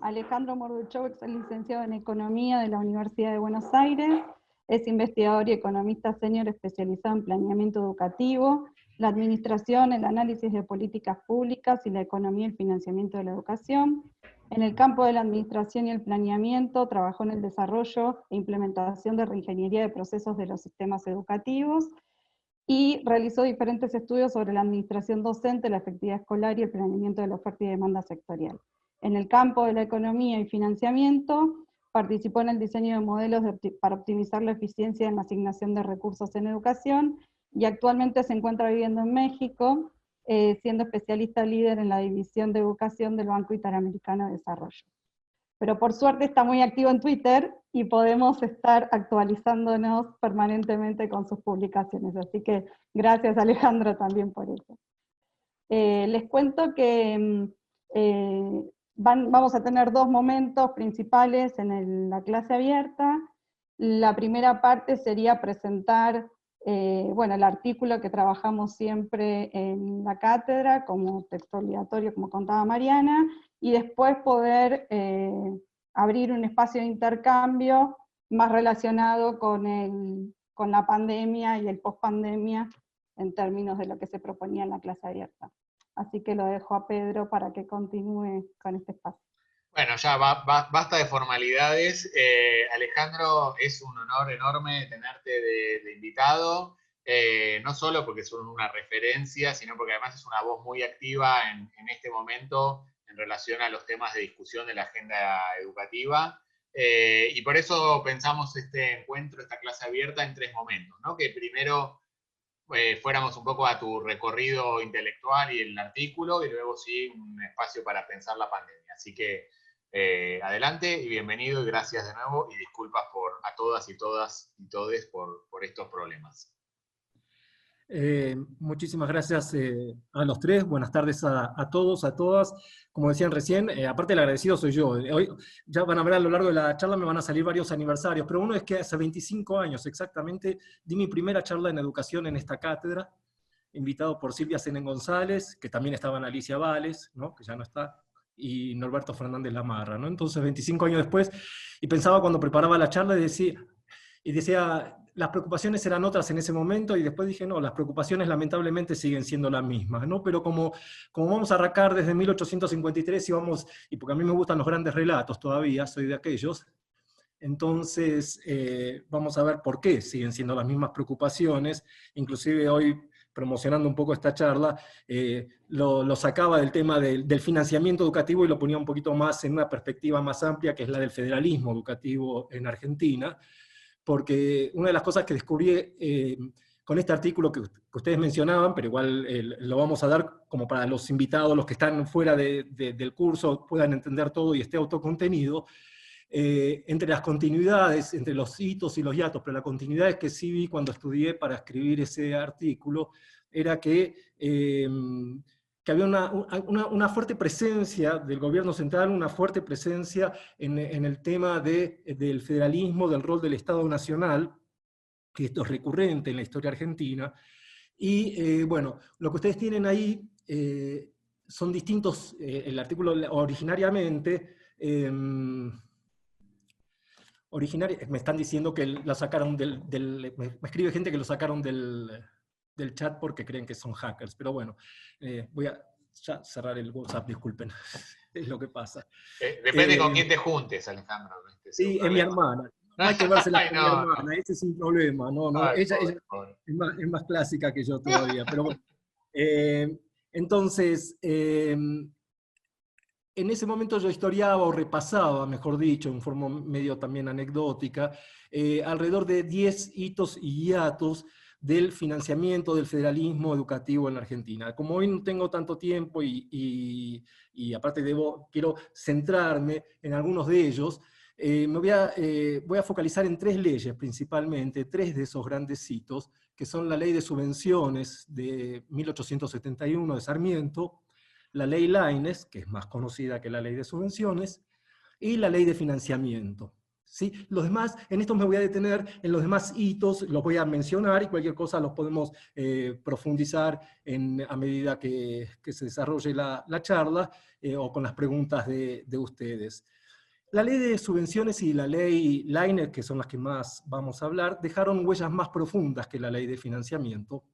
Alejandro Morduchov es licenciado en Economía de la Universidad de Buenos Aires, es investigador y economista senior especializado en planeamiento educativo, la administración, el análisis de políticas públicas y la economía y el financiamiento de la educación. En el campo de la administración y el planeamiento, trabajó en el desarrollo e implementación de reingeniería de procesos de los sistemas educativos, y realizó diferentes estudios sobre la administración docente, la efectividad escolar y el planeamiento de la oferta y demanda sectorial. En el campo de la economía y financiamiento, participó en el diseño de modelos para optimizar la eficiencia en la asignación de recursos en educación, y actualmente se encuentra viviendo en México, siendo especialista líder en la División de Educación del Banco Interamericano de Desarrollo. Pero por suerte está muy activo en Twitter y podemos estar actualizándonos permanentemente con sus publicaciones. Así que gracias, Alejandro, también por eso. Les cuento que vamos a tener dos momentos principales en la clase abierta. La primera parte sería presentar el artículo que trabajamos siempre en la cátedra como texto obligatorio, como contaba Mariana, y después poder abrir un espacio de intercambio más relacionado con la pandemia y el post-pandemia en términos de lo que se proponía en la clase abierta. Así que lo dejo a Pedro para que continúe con este espacio. Bueno, ya basta de formalidades. Alejandro, es un honor enorme tenerte de invitado, no solo porque son una referencia, sino porque además es una voz muy activa en este momento en relación a los temas de discusión de la agenda educativa. Y por eso pensamos este encuentro, esta clase abierta en tres momentos, ¿no? Que primero fuéramos un poco a tu recorrido intelectual y el artículo, y luego sí un espacio para pensar la pandemia. Así que adelante y bienvenido y gracias de nuevo y disculpas a todas y todes por estos problemas. Muchísimas gracias a los tres, buenas tardes a todos, a todas. Como decían recién, aparte el agradecido soy yo. Hoy ya van a ver a lo largo de la charla, me van a salir varios aniversarios, pero uno es que hace 25 años exactamente di mi primera charla en educación en esta cátedra, invitado por Silvia Senen González, que también estaba en Alicia Vales, ¿no? Que ya no está, y Norberto Fernández Lamarra, ¿no? Entonces 25 años después, y pensaba cuando preparaba la charla y decía, las preocupaciones eran otras en ese momento, y después dije, no, las preocupaciones lamentablemente siguen siendo las mismas, ¿no? Pero como vamos a arrancar desde 1853 y porque a mí me gustan los grandes relatos todavía, soy de aquellos, entonces vamos a ver por qué siguen siendo las mismas preocupaciones. Inclusive hoy, promocionando un poco esta charla, lo sacaba del tema del financiamiento educativo y lo ponía un poquito más en una perspectiva más amplia, que es la del federalismo educativo en Argentina, porque una de las cosas que descubrí con este artículo que ustedes mencionaban, pero igual lo vamos a dar como para los invitados, los que están fuera del curso, puedan entender todo y esté autocontenido, entre las continuidades, entre los hitos y los hiatos, pero la continuidad que sí vi cuando estudié para escribir ese artículo, era que había una fuerte presencia del gobierno central, una fuerte presencia en el tema del federalismo, del rol del Estado Nacional, que esto es recurrente en la historia argentina, y bueno, lo que ustedes tienen ahí son distintos, el artículo originariamente, me están diciendo que lo sacaron me escribe gente que lo sacaron del chat porque creen que son hackers, pero bueno, voy a ya cerrar el WhatsApp, disculpen, es lo que pasa. Depende con quién te juntes, Alejandro. Sí, es mi hermana. No hay que vérsela con mi hermana, no. Ese es un problema. Ay, ella pobre. es más clásica que yo todavía, pero bueno. Entonces, en ese momento yo historiaba o repasaba, mejor dicho, en forma medio también anecdótica, alrededor de 10 hitos y hiatos del financiamiento del federalismo educativo en la Argentina. Como hoy no tengo tanto tiempo y aparte quiero centrarme en algunos de ellos, voy a focalizar en tres leyes principalmente, tres de esos grandes hitos, que son la Ley de Subvenciones de 1871 de Sarmiento, la Ley Laínez, que es más conocida que la Ley de Subvenciones, y la Ley de Financiamiento. ¿sí? Los demás, en esto me voy a detener, en los demás hitos los voy a mencionar y cualquier cosa los podemos profundizar a medida que se desarrolle la charla o con las preguntas de ustedes. La ley de subvenciones y la ley Leiner, que son las que más vamos a hablar, dejaron huellas más profundas que la ley de financiamiento.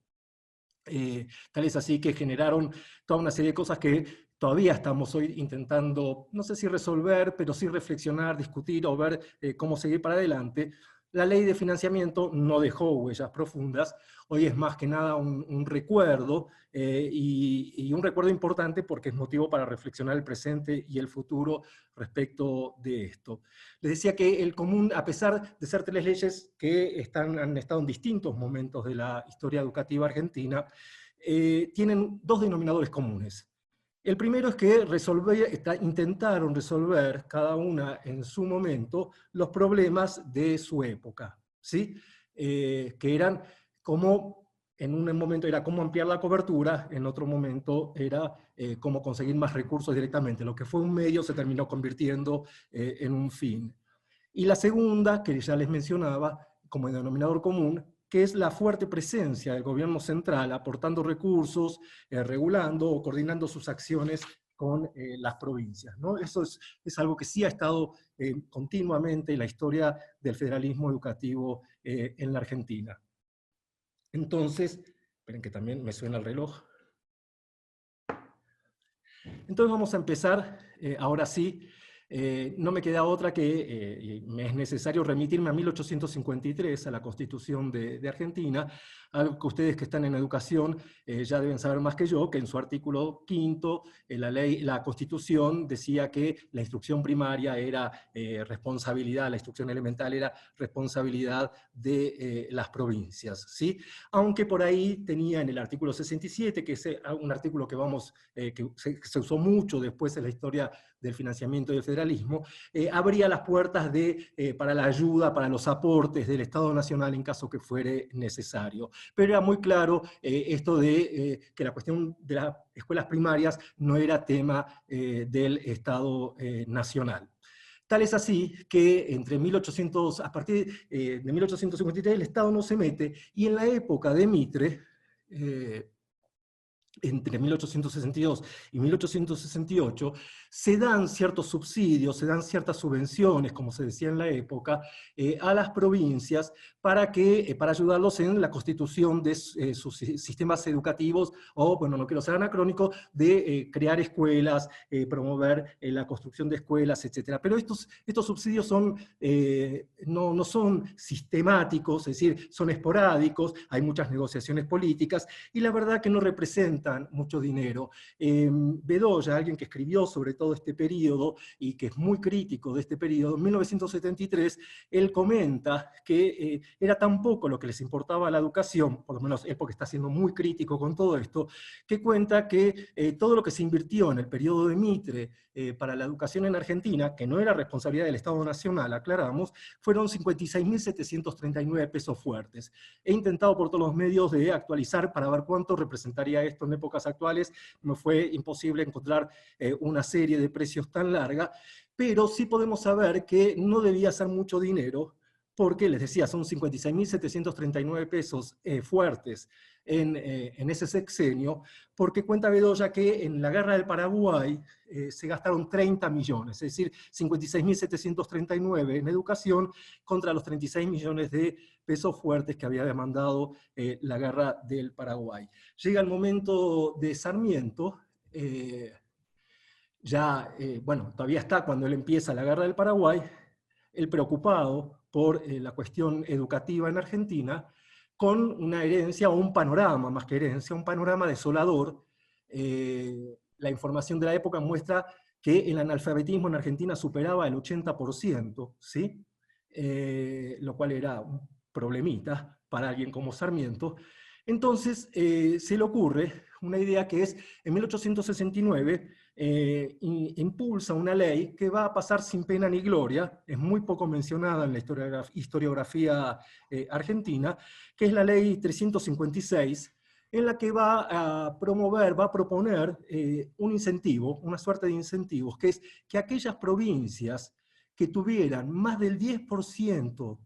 Tal es así que generaron toda una serie de cosas que todavía estamos hoy intentando, no sé si resolver, pero sí reflexionar, discutir o ver cómo seguir para adelante. La ley de financiamiento no dejó huellas profundas, hoy es más que nada un recuerdo, y un recuerdo importante porque es motivo para reflexionar el presente y el futuro respecto de esto. Les decía que el común, a pesar de ser tres leyes que han estado en distintos momentos de la historia educativa argentina, tienen dos denominadores comunes. El primero es que intentaron resolver cada una en su momento los problemas de su época, ¿sí? Que eran como, en un momento era cómo ampliar la cobertura, en otro momento era cómo conseguir más recursos directamente. Lo que fue un medio se terminó convirtiendo en un fin. Y la segunda, que ya les mencionaba, como denominador común, que es la fuerte presencia del gobierno central aportando recursos, regulando o coordinando sus acciones con las provincias, ¿no? Eso es algo que sí ha estado continuamente en la historia del federalismo educativo en la Argentina. Entonces, esperen que también me suena el reloj. Entonces vamos a empezar, ahora sí. No me queda otra que me es necesario remitirme a 1853, a la Constitución de Argentina, algo que ustedes que están en educación ya deben saber más que yo, que en su artículo 5, la Constitución decía que la instrucción primaria era responsabilidad, la instrucción elemental era responsabilidad de las provincias, ¿sí? Aunque por ahí tenía en el artículo 67, que es un artículo que se usó mucho después en la historia del financiamiento del federalismo, abría las puertas para la ayuda, para los aportes del Estado Nacional en caso que fuere necesario. Pero era muy claro esto de que la cuestión de las escuelas primarias no era tema del Estado Nacional. Tal es así que a partir de 1853 el Estado no se mete, y en la época de Mitre, entre 1862 y 1868, se dan ciertos subsidios, se dan ciertas subvenciones, como se decía en la época, a las provincias para ayudarlos en la constitución de sus sistemas educativos, o, bueno, no quiero ser anacrónico, de crear escuelas, promover la construcción de escuelas, etc. Pero estos subsidios no son sistemáticos, es decir, son esporádicos, hay muchas negociaciones políticas, y la verdad que no representan mucho dinero. Bedoya, alguien que escribió sobre todo este periodo y que es muy crítico de este periodo, en 1973, él comenta que era tan poco lo que les importaba a la educación, por lo menos él porque está siendo muy crítico con todo esto, que cuenta que todo lo que se invirtió en el periodo de Mitre para la educación en Argentina, que no era responsabilidad del Estado Nacional, aclaramos, fueron 56.739 pesos fuertes. He intentado por todos los medios de actualizar para ver cuánto representaría esto en épocas actuales. Me fue imposible encontrar una serie de precios tan larga, pero sí podemos saber que no debía ser mucho dinero, porque, les decía, son 56.739 pesos fuertes en ese sexenio, porque cuenta Bedoya que en la Guerra del Paraguay se gastaron 30 millones, es decir, 56.739 en educación contra los 36 millones de pesos fuertes que había demandado la Guerra del Paraguay. Llega el momento de Sarmiento, bueno, todavía está cuando él empieza la Guerra del Paraguay, él preocupado por la cuestión educativa en Argentina, con una herencia o un panorama, más que herencia, un panorama desolador. La información de la época muestra que el analfabetismo en Argentina superaba el 80%, ¿sí? Lo cual era un problemita para alguien como Sarmiento. Entonces se le ocurre una idea que es, en 1869, impulsa una ley que va a pasar sin pena ni gloria, es muy poco mencionada en la historiografía argentina, que es la ley 356, en la que va a proponer un incentivo, una suerte de incentivos, que es que aquellas provincias que tuvieran más del 10%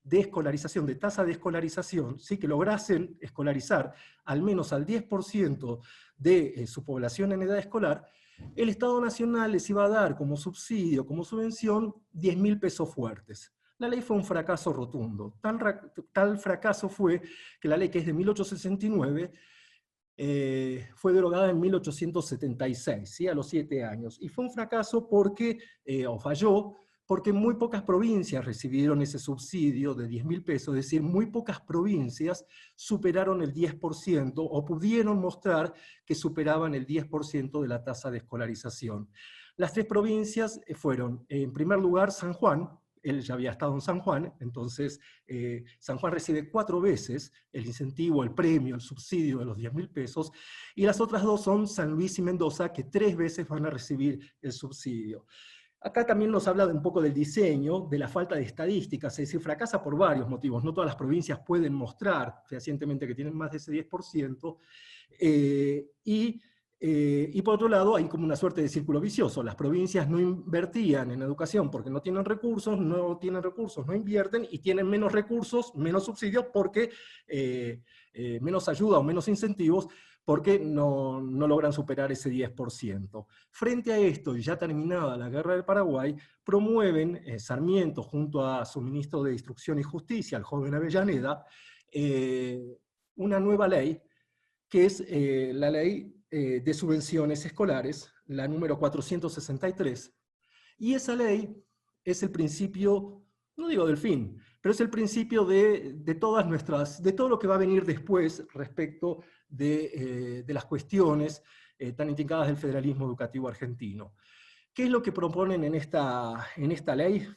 de escolarización, de tasa de escolarización, ¿sí? Que lograsen escolarizar al menos al 10% de su población en edad escolar, el Estado Nacional les iba a dar como subsidio, como subvención, 10.000 pesos fuertes. La ley fue un fracaso rotundo. Tal fracaso fue que la ley, que es de 1869, fue derogada en 1876, ¿sí? A los 7 años. Y fue un fracaso porque, o falló, porque muy pocas provincias recibieron ese subsidio de 10.000 pesos, es decir, muy pocas provincias superaron el 10% o pudieron mostrar que superaban el 10% de la tasa de escolarización. Las 3 provincias fueron, en primer lugar, San Juan. Él ya había estado en San Juan, entonces San Juan recibe 4 veces el incentivo, el premio, el subsidio de los 10.000 pesos, y las otras 2 son San Luis y Mendoza, que 3 veces van a recibir el subsidio. Acá también nos habla de un poco del diseño, de la falta de estadísticas, es decir, fracasa por varios motivos. No todas las provincias pueden mostrar fehacientemente que tienen más de ese 10%, y por otro lado hay como una suerte de círculo vicioso. Las provincias no invertían en educación porque no tienen recursos, no invierten, y tienen menos recursos, menos subsidios, porque menos ayuda o menos incentivos, porque no logran superar ese 10%. Frente a esto, y ya terminada la Guerra del Paraguay, promueven Sarmiento junto a su ministro de Instrucción y Justicia, el joven Avellaneda, una nueva ley, que es la ley de subvenciones escolares, la número 463, y esa ley es el principio, no digo del fin, pero es el principio de todo lo que va a venir después respecto de las cuestiones tan intrincadas del federalismo educativo argentino. ¿Qué es lo que proponen en esta ley?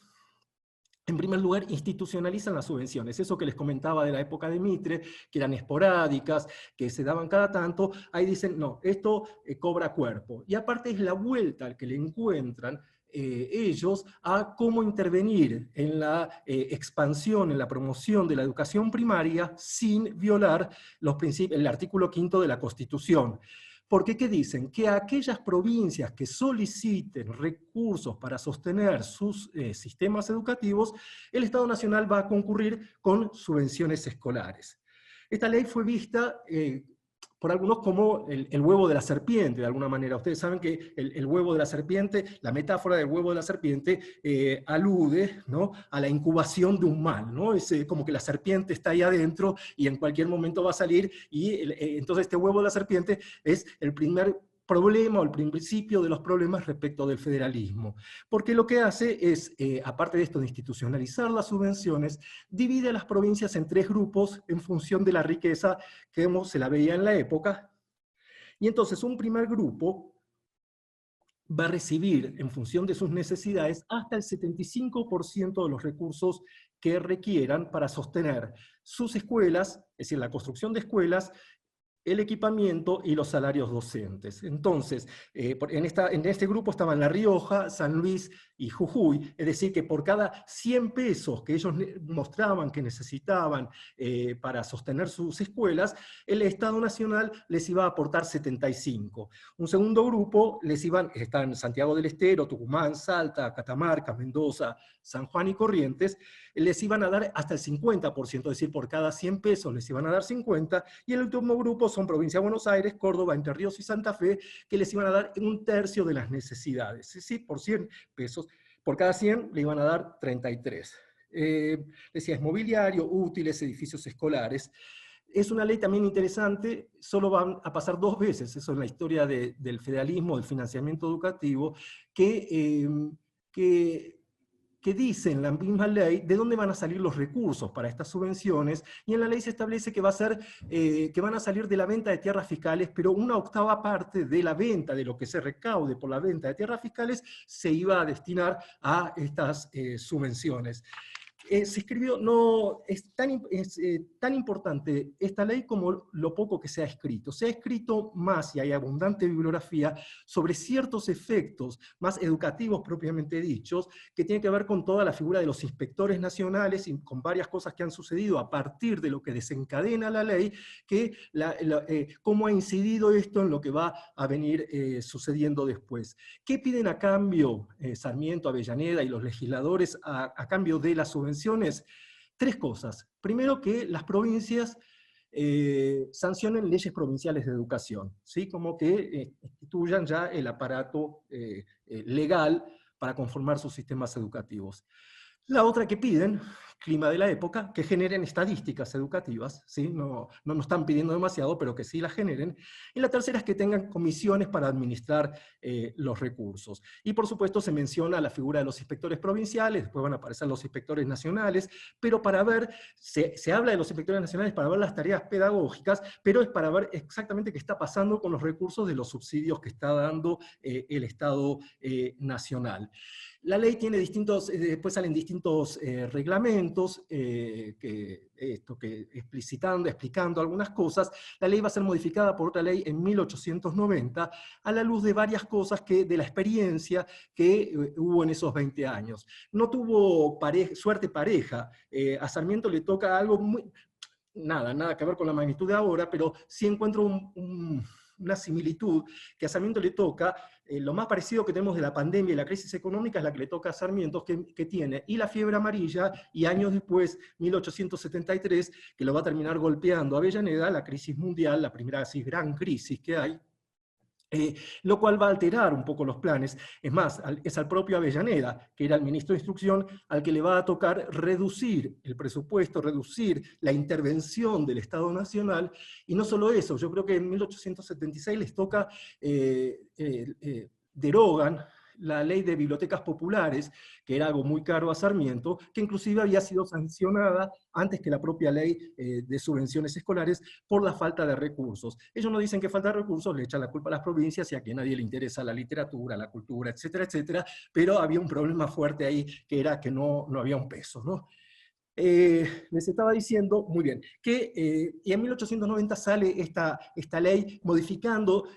En primer lugar, institucionalizan las subvenciones. Eso que les comentaba de la época de Mitre, que eran esporádicas, que se daban cada tanto, ahí dicen, no, esto cobra cuerpo. Y aparte es la vuelta al que le encuentran ellos a cómo intervenir en la expansión, en la promoción de la educación primaria sin violar el artículo 5 de la Constitución. Porque, ¿qué dicen? Que aquellas provincias que soliciten recursos para sostener sus sistemas educativos, el Estado Nacional va a concurrir con subvenciones escolares. Esta ley fue vista por algunos como el huevo de la serpiente, de alguna manera. Ustedes saben que el huevo de la serpiente, la metáfora del huevo de la serpiente, alude, ¿no?, a la incubación de un mal, ¿no? Es como que la serpiente está ahí adentro y en cualquier momento va a salir, y entonces este huevo de la serpiente es el primer problema o el principio de los problemas respecto del federalismo. Porque lo que hace es, aparte de esto de institucionalizar las subvenciones, divide a las provincias en 3 grupos en función de la riqueza que se la veía en la época. Y entonces un primer grupo va a recibir, en función de sus necesidades, hasta el 75% de los recursos que requieran para sostener sus escuelas, es decir, la construcción de escuelas, el equipamiento y los salarios docentes. Entonces, en este grupo estaban La Rioja, San Luis y Jujuy, es decir, que por cada 100 pesos que ellos mostraban que necesitaban para sostener sus escuelas, el Estado Nacional les iba a aportar 75. Un segundo grupo están Santiago del Estero, Tucumán, Salta, Catamarca, Mendoza, San Juan y Corrientes, les iban a dar hasta el 50%, es decir, por cada 100 pesos les iban a dar 50, y el último grupo son Provincia de Buenos Aires, Córdoba, Entre Ríos y Santa Fe, que les iban a dar 1/3 de las necesidades, es decir, por 100 pesos, por cada 100 le iban a dar 33. Decía, es mobiliario, útiles, edificios escolares. Es una ley también interesante, solo van a pasar 2 veces, eso en la historia del federalismo, del financiamiento educativo, que dice en la misma ley de dónde van a salir los recursos para estas subvenciones, y en la ley se establece que que van a salir de la venta de tierras fiscales, pero 1/8 parte de la venta, de lo que se recaude por la venta de tierras fiscales, se iba a destinar a estas subvenciones. se escribió, no, es tan importante esta ley como lo poco que se ha escrito. Se ha escrito más, y hay abundante bibliografía, sobre ciertos efectos más educativos propiamente dichos, que tienen que ver con toda la figura de los inspectores nacionales y con varias cosas que han sucedido a partir de lo que desencadena la ley, que cómo ha incidido esto en lo que va a venir sucediendo después. ¿Qué piden a cambio Sarmiento, Avellaneda y los legisladores a cambio de las subvenciones? Tres cosas. Primero, que las provincias sancionen leyes provinciales de educación, ¿sí? Como que instituyan ya el aparato legal para conformar sus sistemas educativos. La otra que piden, clima de la época, que generen estadísticas educativas, ¿sí? No nos están pidiendo demasiado, pero que sí las generen. Y la tercera es que tengan comisiones para administrar los recursos. Y por supuesto se menciona la figura de los inspectores provinciales, después van a aparecer los inspectores nacionales, pero para ver, se habla de los inspectores nacionales para ver las tareas pedagógicas, pero es para ver exactamente qué está pasando con los recursos de los subsidios que está dando el Estado nacional. La ley tiene distintos, después salen distintos reglamentos explicando algunas cosas. La ley va a ser modificada por otra ley en 1890 a la luz de varias cosas de la experiencia que hubo en esos 20 años. No tuvo suerte pareja. A Sarmiento le toca algo nada que ver con la magnitud de ahora, pero sí encuentro una similitud, que a Sarmiento le toca, lo más parecido que tenemos de la pandemia y la crisis económica es la que le toca a Sarmiento, que tiene y la fiebre amarilla, y años después, 1873, que lo va a terminar golpeando a Avellaneda, la crisis mundial, la primera así gran crisis que hay, lo cual va a alterar un poco los planes. Es más, es al propio Avellaneda, que era el ministro de Instrucción, al que le va a tocar reducir el presupuesto, reducir la intervención del Estado Nacional, y no solo eso, yo creo que en 1876 les toca, derogan la ley de bibliotecas populares, que era algo muy caro a Sarmiento, que inclusive había sido sancionada antes que la propia ley de subvenciones escolares por la falta de recursos. Ellos no dicen que falta de recursos, le echan la culpa a las provincias y a que nadie le interesa la literatura, la cultura, etcétera, etcétera, pero había un problema fuerte ahí, que era que no había un peso, ¿no? Les estaba diciendo, muy bien, que y en 1890 sale esta ley modificando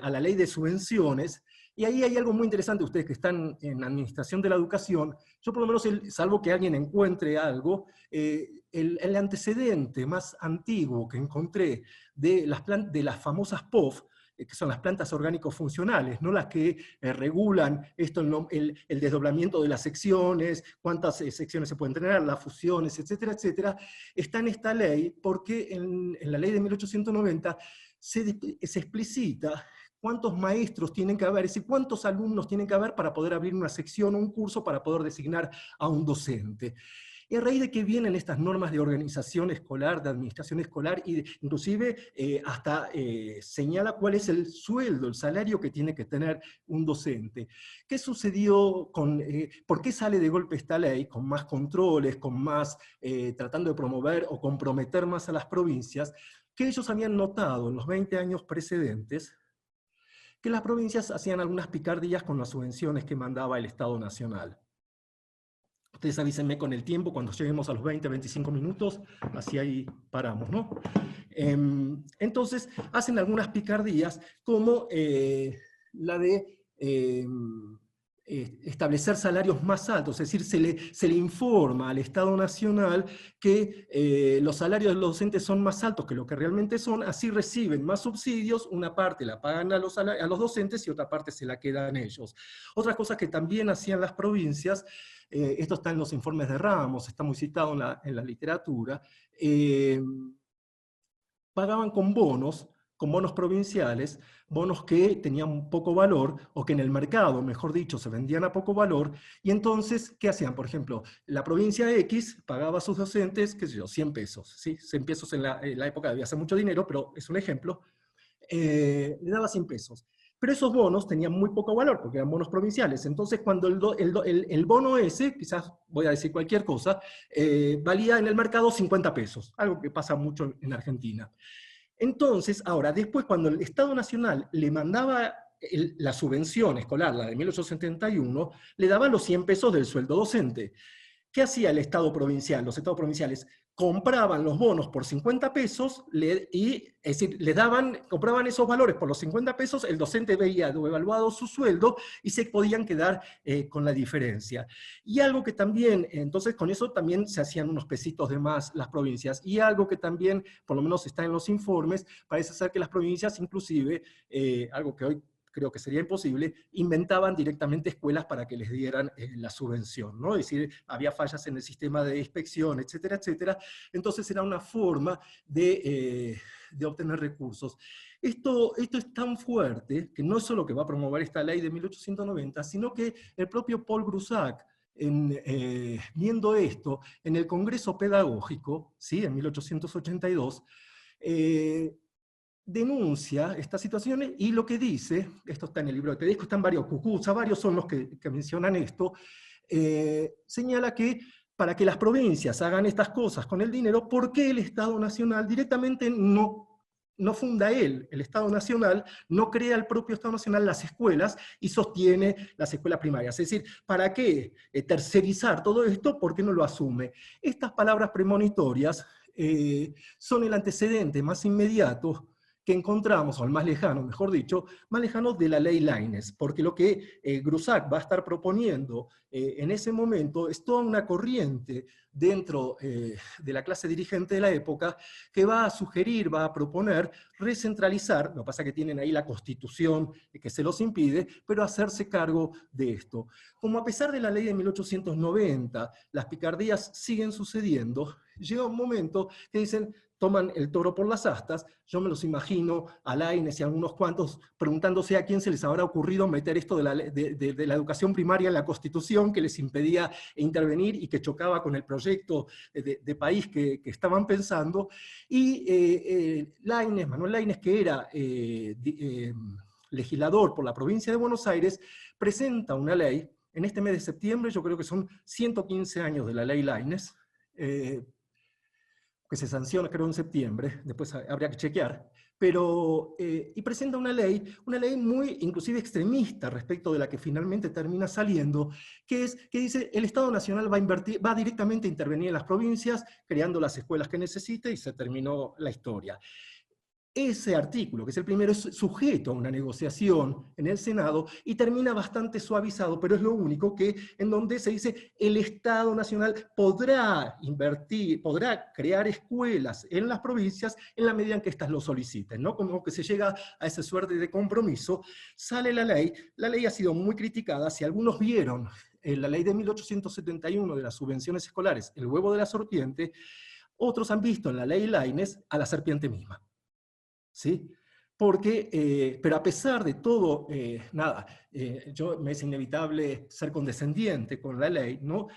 a la ley de subvenciones. Y ahí hay algo muy interesante, ustedes que están en administración de la educación, yo por lo menos, salvo que alguien encuentre algo, el antecedente más antiguo que encontré de las famosas POF, que son las plantas orgánicos funcionales, no las que regulan esto, el desdoblamiento de las secciones, cuántas secciones se pueden tener, las fusiones, etcétera, etcétera, está en esta ley, porque en la ley de 1890 se explicita cuántos maestros tienen que haber, es decir, cuántos alumnos tienen que haber para poder abrir una sección o un curso para poder designar a un docente. Y a raíz de que vienen estas normas de organización escolar, de administración escolar, y inclusive hasta señala cuál es el sueldo, el salario que tiene que tener un docente. ¿Qué sucedió por qué sale de golpe esta ley, con más controles, con más, tratando de promover o comprometer más a las provincias? Que ellos habían notado en los 20 años precedentes que las provincias hacían algunas picardías con las subvenciones que mandaba el Estado Nacional. Ustedes avísenme con el tiempo, cuando lleguemos a los 20, 25 minutos, así ahí paramos, ¿no? Entonces, hacen algunas picardías, como la de establecer salarios más altos, es decir, se le informa al Estado Nacional que los salarios de los docentes son más altos que lo que realmente son, así reciben más subsidios, una parte la pagan a los docentes y otra parte se la quedan ellos. Otra cosa que también hacían las provincias, esto está en los informes de Ramos, está muy citado en la literatura, pagaban con bonos provinciales, bonos que tenían poco valor, o que en el mercado, mejor dicho, se vendían a poco valor, y entonces, ¿qué hacían? Por ejemplo, la provincia X pagaba a sus docentes, qué sé yo, 100 pesos, ¿sí? 100 pesos en la época debía ser mucho dinero, pero es un ejemplo, le daba 100 pesos. Pero esos bonos tenían muy poco valor, porque eran bonos provinciales. Entonces, cuando el bono ese, quizás voy a decir cualquier cosa, valía en el mercado 50 pesos, algo que pasa mucho en Argentina. Entonces, ahora, después, cuando el Estado Nacional le mandaba la subvención escolar, la de 1871, le daba los 100 pesos del sueldo docente. ¿qué hacía el Estado provincial? Los estados provinciales compraban los bonos por 50 pesos, es decir, compraban esos valores por los 50 pesos, el docente veía evaluado su sueldo y se podían quedar con la diferencia. Y algo que también, entonces con eso también se hacían unos pesitos de más las provincias, y algo que también, por lo menos está en los informes, parece ser que las provincias inclusive, algo que hoy creo que sería imposible, inventaban directamente escuelas para que les dieran la subvención, ¿no? Es decir, había fallas en el sistema de inspección, etcétera, etcétera. Entonces era una forma de obtener recursos. Esto es tan fuerte que no solo que va a promover esta ley de 1890, sino que el propio Paul Grusac, viendo esto en el Congreso Pedagógico, ¿sí? En 1882, denuncia estas situaciones, y lo que dice, esto está en el libro de Tedesco, están varios, Cucuza, varios son los que mencionan esto, señala que para que las provincias hagan estas cosas con el dinero, ¿por qué el Estado Nacional directamente no funda él? El Estado Nacional no crea el propio Estado Nacional las escuelas y sostiene las escuelas primarias. Es decir, ¿para qué tercerizar todo esto? ¿Por qué no lo asume? Estas palabras premonitorias son el antecedente más inmediato que encontramos, o el más lejano, mejor dicho, más lejano de la ley Laínez, porque lo que Grusac va a estar proponiendo en ese momento es toda una corriente dentro de la clase dirigente de la época que va a sugerir, va a proponer recentralizar, lo que pasa es que tienen ahí la Constitución que se los impide, pero hacerse cargo de esto. Como a pesar de la ley de 1890, las picardías siguen sucediendo, llega un momento que dicen, toman el toro por las astas. Yo me los imagino a Laínez y a algunos cuantos preguntándose a quién se les habrá ocurrido meter esto de la educación primaria en la Constitución, que les impedía intervenir y que chocaba con el proyecto de país que estaban pensando. Y Manuel Laínez, que era legislador por la provincia de Buenos Aires, presenta una ley en este mes de septiembre. Yo creo que son 115 años de la ley Laínez, que se sanciona creo en septiembre, después habría que chequear, pero, y presenta una ley muy inclusive extremista respecto de la que finalmente termina saliendo, que dice el Estado Nacional va directamente a intervenir en las provincias, creando las escuelas que necesite, y se terminó la historia. Ese artículo, que es el primero, es sujeto a una negociación en el Senado y termina bastante suavizado, pero es lo único en donde se dice el Estado Nacional podrá invertir, podrá crear escuelas en las provincias en la medida en que éstas lo soliciten, ¿no? Como que se llega a esa suerte de compromiso. Sale la ley ha sido muy criticada. Si algunos vieron la ley de 1871 de las subvenciones escolares, el huevo de la serpiente, otros han visto en la ley Laínez a la serpiente misma. ¿Sí? Porque, pero a pesar de todo, me es inevitable ser condescendiente con la ley, ¿no?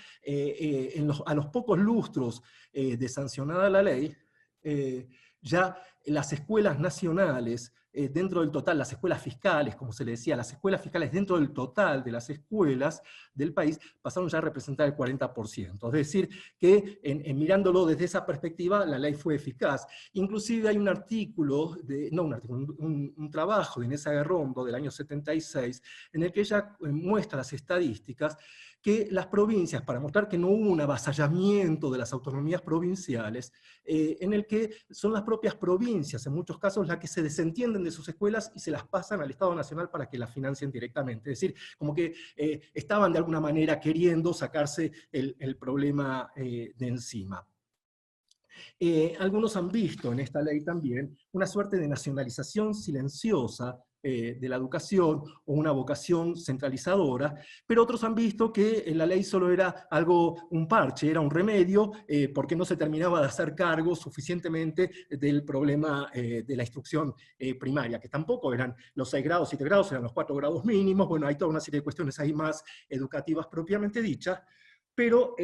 A los pocos lustros de sancionada la ley, ya las escuelas nacionales, dentro del total, las escuelas fiscales, como se le decía, las escuelas fiscales dentro del total de las escuelas del país, pasaron ya a representar el 40%. Es decir, que mirándolo desde esa perspectiva, la ley fue eficaz. Inclusive hay un artículo, un trabajo de Inés Aguerrondo del año 76, en el que ella muestra las estadísticas, que las provincias, para mostrar que no hubo un avasallamiento de las autonomías provinciales, en el que son las propias provincias, en muchos casos, las que se desentienden de sus escuelas y se las pasan al Estado Nacional para que las financien directamente. Es decir, como que estaban de alguna manera queriendo sacarse el problema de encima. Algunos han visto en esta ley también una suerte de nacionalización silenciosa de la educación, o una vocación centralizadora, pero otros han visto que la ley solo era un parche, era un remedio, porque no se terminaba de hacer cargo suficientemente del problema de la instrucción primaria, que tampoco eran los 6 grados, 7 grados, eran los 4 grados mínimos. Bueno, hay toda una serie de cuestiones ahí más educativas propiamente dichas, pero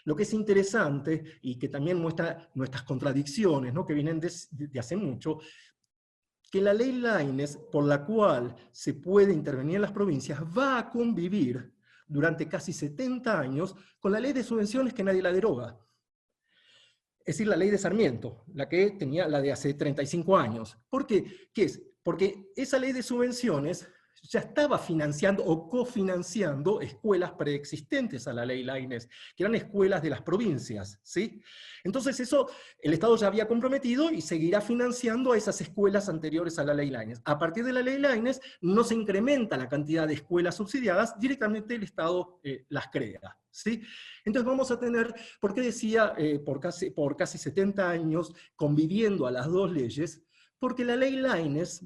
lo que es interesante, y que también muestra nuestras contradicciones, ¿no? Que vienen de hace mucho, que la ley Laínez, por la cual se puede intervenir en las provincias, va a convivir durante casi 70 años con la ley de subvenciones, que nadie la deroga. Es decir, la ley de Sarmiento, la que tenía la de hace 35 años. ¿Por qué? ¿Qué es? Porque esa ley de subvenciones ya estaba financiando o cofinanciando escuelas preexistentes a la ley Laínez, que eran escuelas de las provincias, ¿sí? Entonces eso el Estado ya había comprometido y seguirá financiando a esas escuelas anteriores a la ley Laínez. A partir de la ley Laínez no se incrementa la cantidad de escuelas subsidiadas, directamente el Estado las crea, ¿sí? Entonces vamos a tener, ¿por qué decía por casi 70 años conviviendo a las dos leyes? Porque la ley Laínez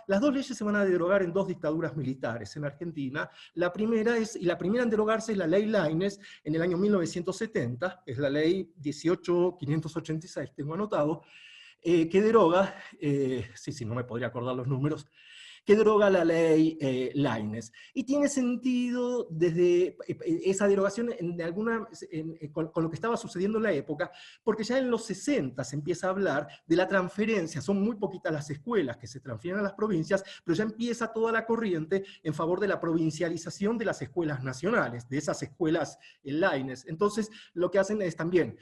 las dos leyes se van a derogar en dos dictaduras militares en Argentina. La primera en derogarse es la ley Laínez en el año 1970, es la ley 18.586, tengo anotado, que deroga, no me podría acordar los números, que deroga la ley Laínez. Y tiene sentido desde esa derogación con lo que estaba sucediendo en la época, porque ya en los 60 se empieza a hablar de la transferencia, son muy poquitas las escuelas que se transfieren a las provincias, pero ya empieza toda la corriente en favor de la provincialización de las escuelas nacionales, de esas escuelas Laínez. Entonces lo que hacen es también,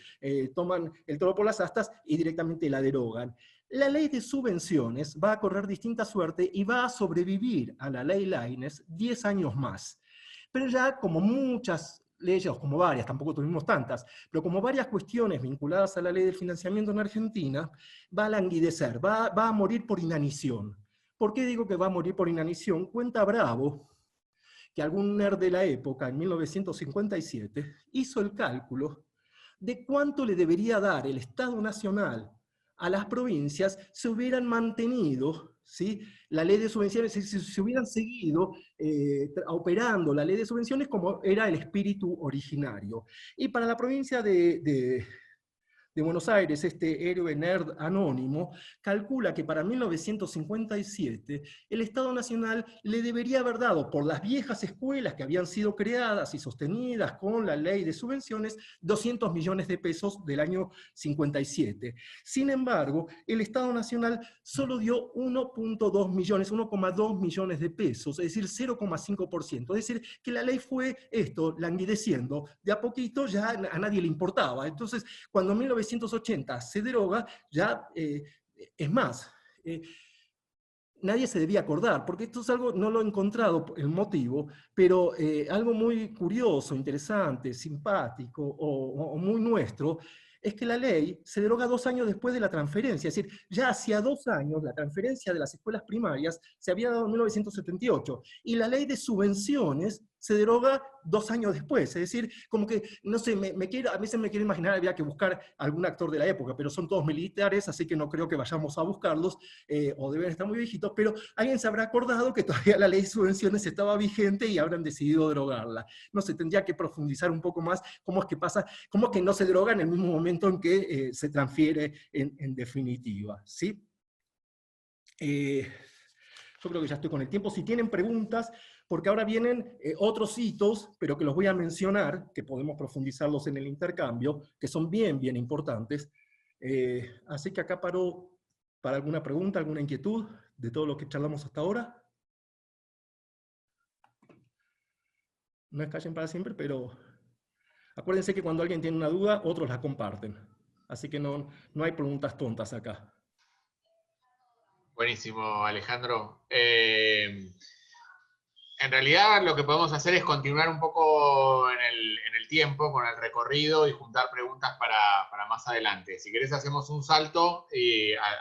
toman el toro por las astas y directamente la derogan. La ley de subvenciones va a correr distinta suerte y va a sobrevivir a la ley Laínez 10 años más. Pero ya como muchas leyes, o como varias, tampoco tuvimos tantas, pero como varias cuestiones vinculadas a la ley del financiamiento en Argentina, va a languidecer, va a morir por inanición. ¿Por qué digo que va a morir por inanición? Cuenta Bravo que algún nerd de la época, en 1957, hizo el cálculo de cuánto le debería dar el Estado Nacional a las provincias se hubieran mantenido, ¿sí?, la ley de subvenciones, si se hubieran seguido operando la ley de subvenciones como era el espíritu originario. Y para la provincia de Buenos Aires, este héroe nerd anónimo, calcula que para 1957 el Estado Nacional le debería haber dado, por las viejas escuelas que habían sido creadas y sostenidas con la ley de subvenciones, 200 millones de pesos del año 57. Sin embargo, el Estado Nacional solo dio 1.2 millones, 1,2 millones de pesos, es decir, 0,5%. Es decir, que la ley fue languideciendo, de a poquito ya a nadie le importaba. Entonces, cuando en 1980 se deroga, ya es más, nadie se debía acordar, porque esto es algo, no lo he encontrado el motivo, pero algo muy curioso, interesante, simpático o muy nuestro, es que la ley se deroga 2 años después de la transferencia, es decir, ya hacía 2 años la transferencia de las escuelas primarias se había dado en 1978, y la ley de subvenciones se deroga 2 años después, es decir, como que, no sé, a veces me quiero imaginar, había que buscar algún actor de la época, pero son todos militares, así que no creo que vayamos a buscarlos, o deben estar muy viejitos, pero alguien se habrá acordado que todavía la ley de subvenciones estaba vigente y habrán decidido derogarla. No sé, tendría que profundizar un poco más cómo es que pasa, cómo es que no se deroga en el mismo momento en que se transfiere en definitiva, ¿sí? Yo creo que ya estoy con el tiempo. Si tienen preguntas, porque ahora vienen otros hitos, pero que los voy a mencionar, que podemos profundizarlos en el intercambio, que son bien, bien importantes. Así que acá paro para alguna pregunta, alguna inquietud de todo lo que charlamos hasta ahora. No es callen para siempre, pero acuérdense que cuando alguien tiene una duda, otros la comparten. Así que no hay preguntas tontas acá. Buenísimo, Alejandro. En realidad lo que podemos hacer es continuar un poco en el tiempo, con el recorrido y juntar preguntas para más adelante. Si querés hacemos un salto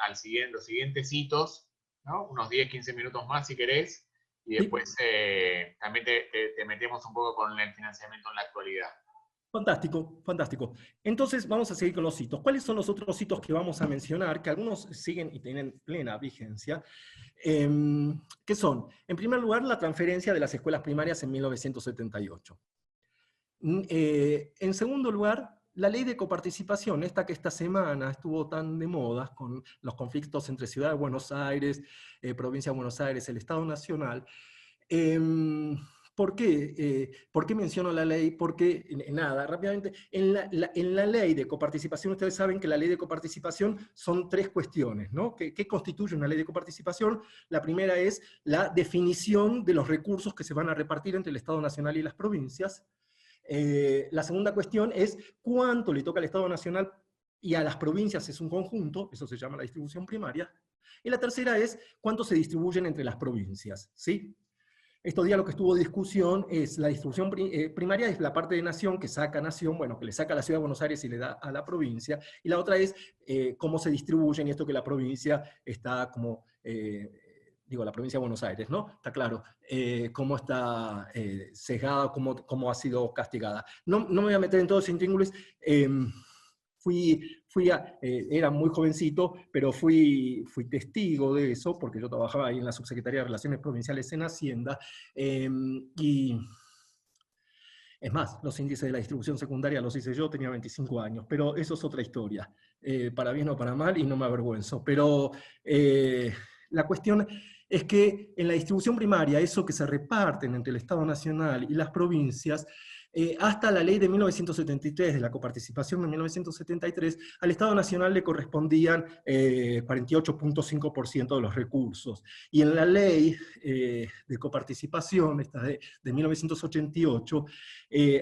los siguientes hitos, ¿no? Unos 10, 15 minutos más si querés, y después también te metemos un poco con el financiamiento en la actualidad. Fantástico, fantástico. Entonces vamos a seguir con los hitos. ¿Cuáles son los otros hitos que vamos a mencionar? Que algunos siguen y tienen plena vigencia. ¿Qué son? En primer lugar, la transferencia de las escuelas primarias en 1978. En segundo lugar, la ley de coparticipación, esta que esta semana estuvo tan de moda con los conflictos entre Ciudad de Buenos Aires, Provincia de Buenos Aires, el Estado Nacional. ¿Por qué? ¿Por qué menciono la ley? Porque, nada, rápidamente, en la ley de coparticipación, ustedes saben que la ley de coparticipación son 3 cuestiones, ¿no? ¿Qué constituye una ley de coparticipación? La primera es la definición de los recursos que se van a repartir entre el Estado Nacional y las provincias. La segunda cuestión es cuánto le toca al Estado Nacional y a las provincias es un conjunto, eso se llama la distribución primaria. Y la tercera es cuánto se distribuyen entre las provincias, ¿sí? estos días lo que estuvo de discusión es la distribución primaria, es la parte de nación que saca nación, bueno, que le saca a la Ciudad de Buenos Aires y le da a la provincia, y la otra es cómo se distribuyen, y esto que la provincia está como, digo, la provincia de Buenos Aires, ¿no? Está claro, cómo está sesgada, cómo ha sido castigada. No me voy a meter en todos los intríngulis. Era muy jovencito, pero fui testigo de eso, porque yo trabajaba ahí en la Subsecretaría de Relaciones Provinciales en Hacienda, y es más, los índices de la distribución secundaria los hice yo, tenía 25 años, pero eso es otra historia, para bien o para mal, y no me avergüenzo. Pero la cuestión es que en la distribución primaria, eso que se reparten entre el Estado Nacional y las provincias, hasta la ley de 1973, de la coparticipación de 1973, al Estado Nacional le correspondían 48.5% de los recursos. Y en la ley de coparticipación, esta de 1988,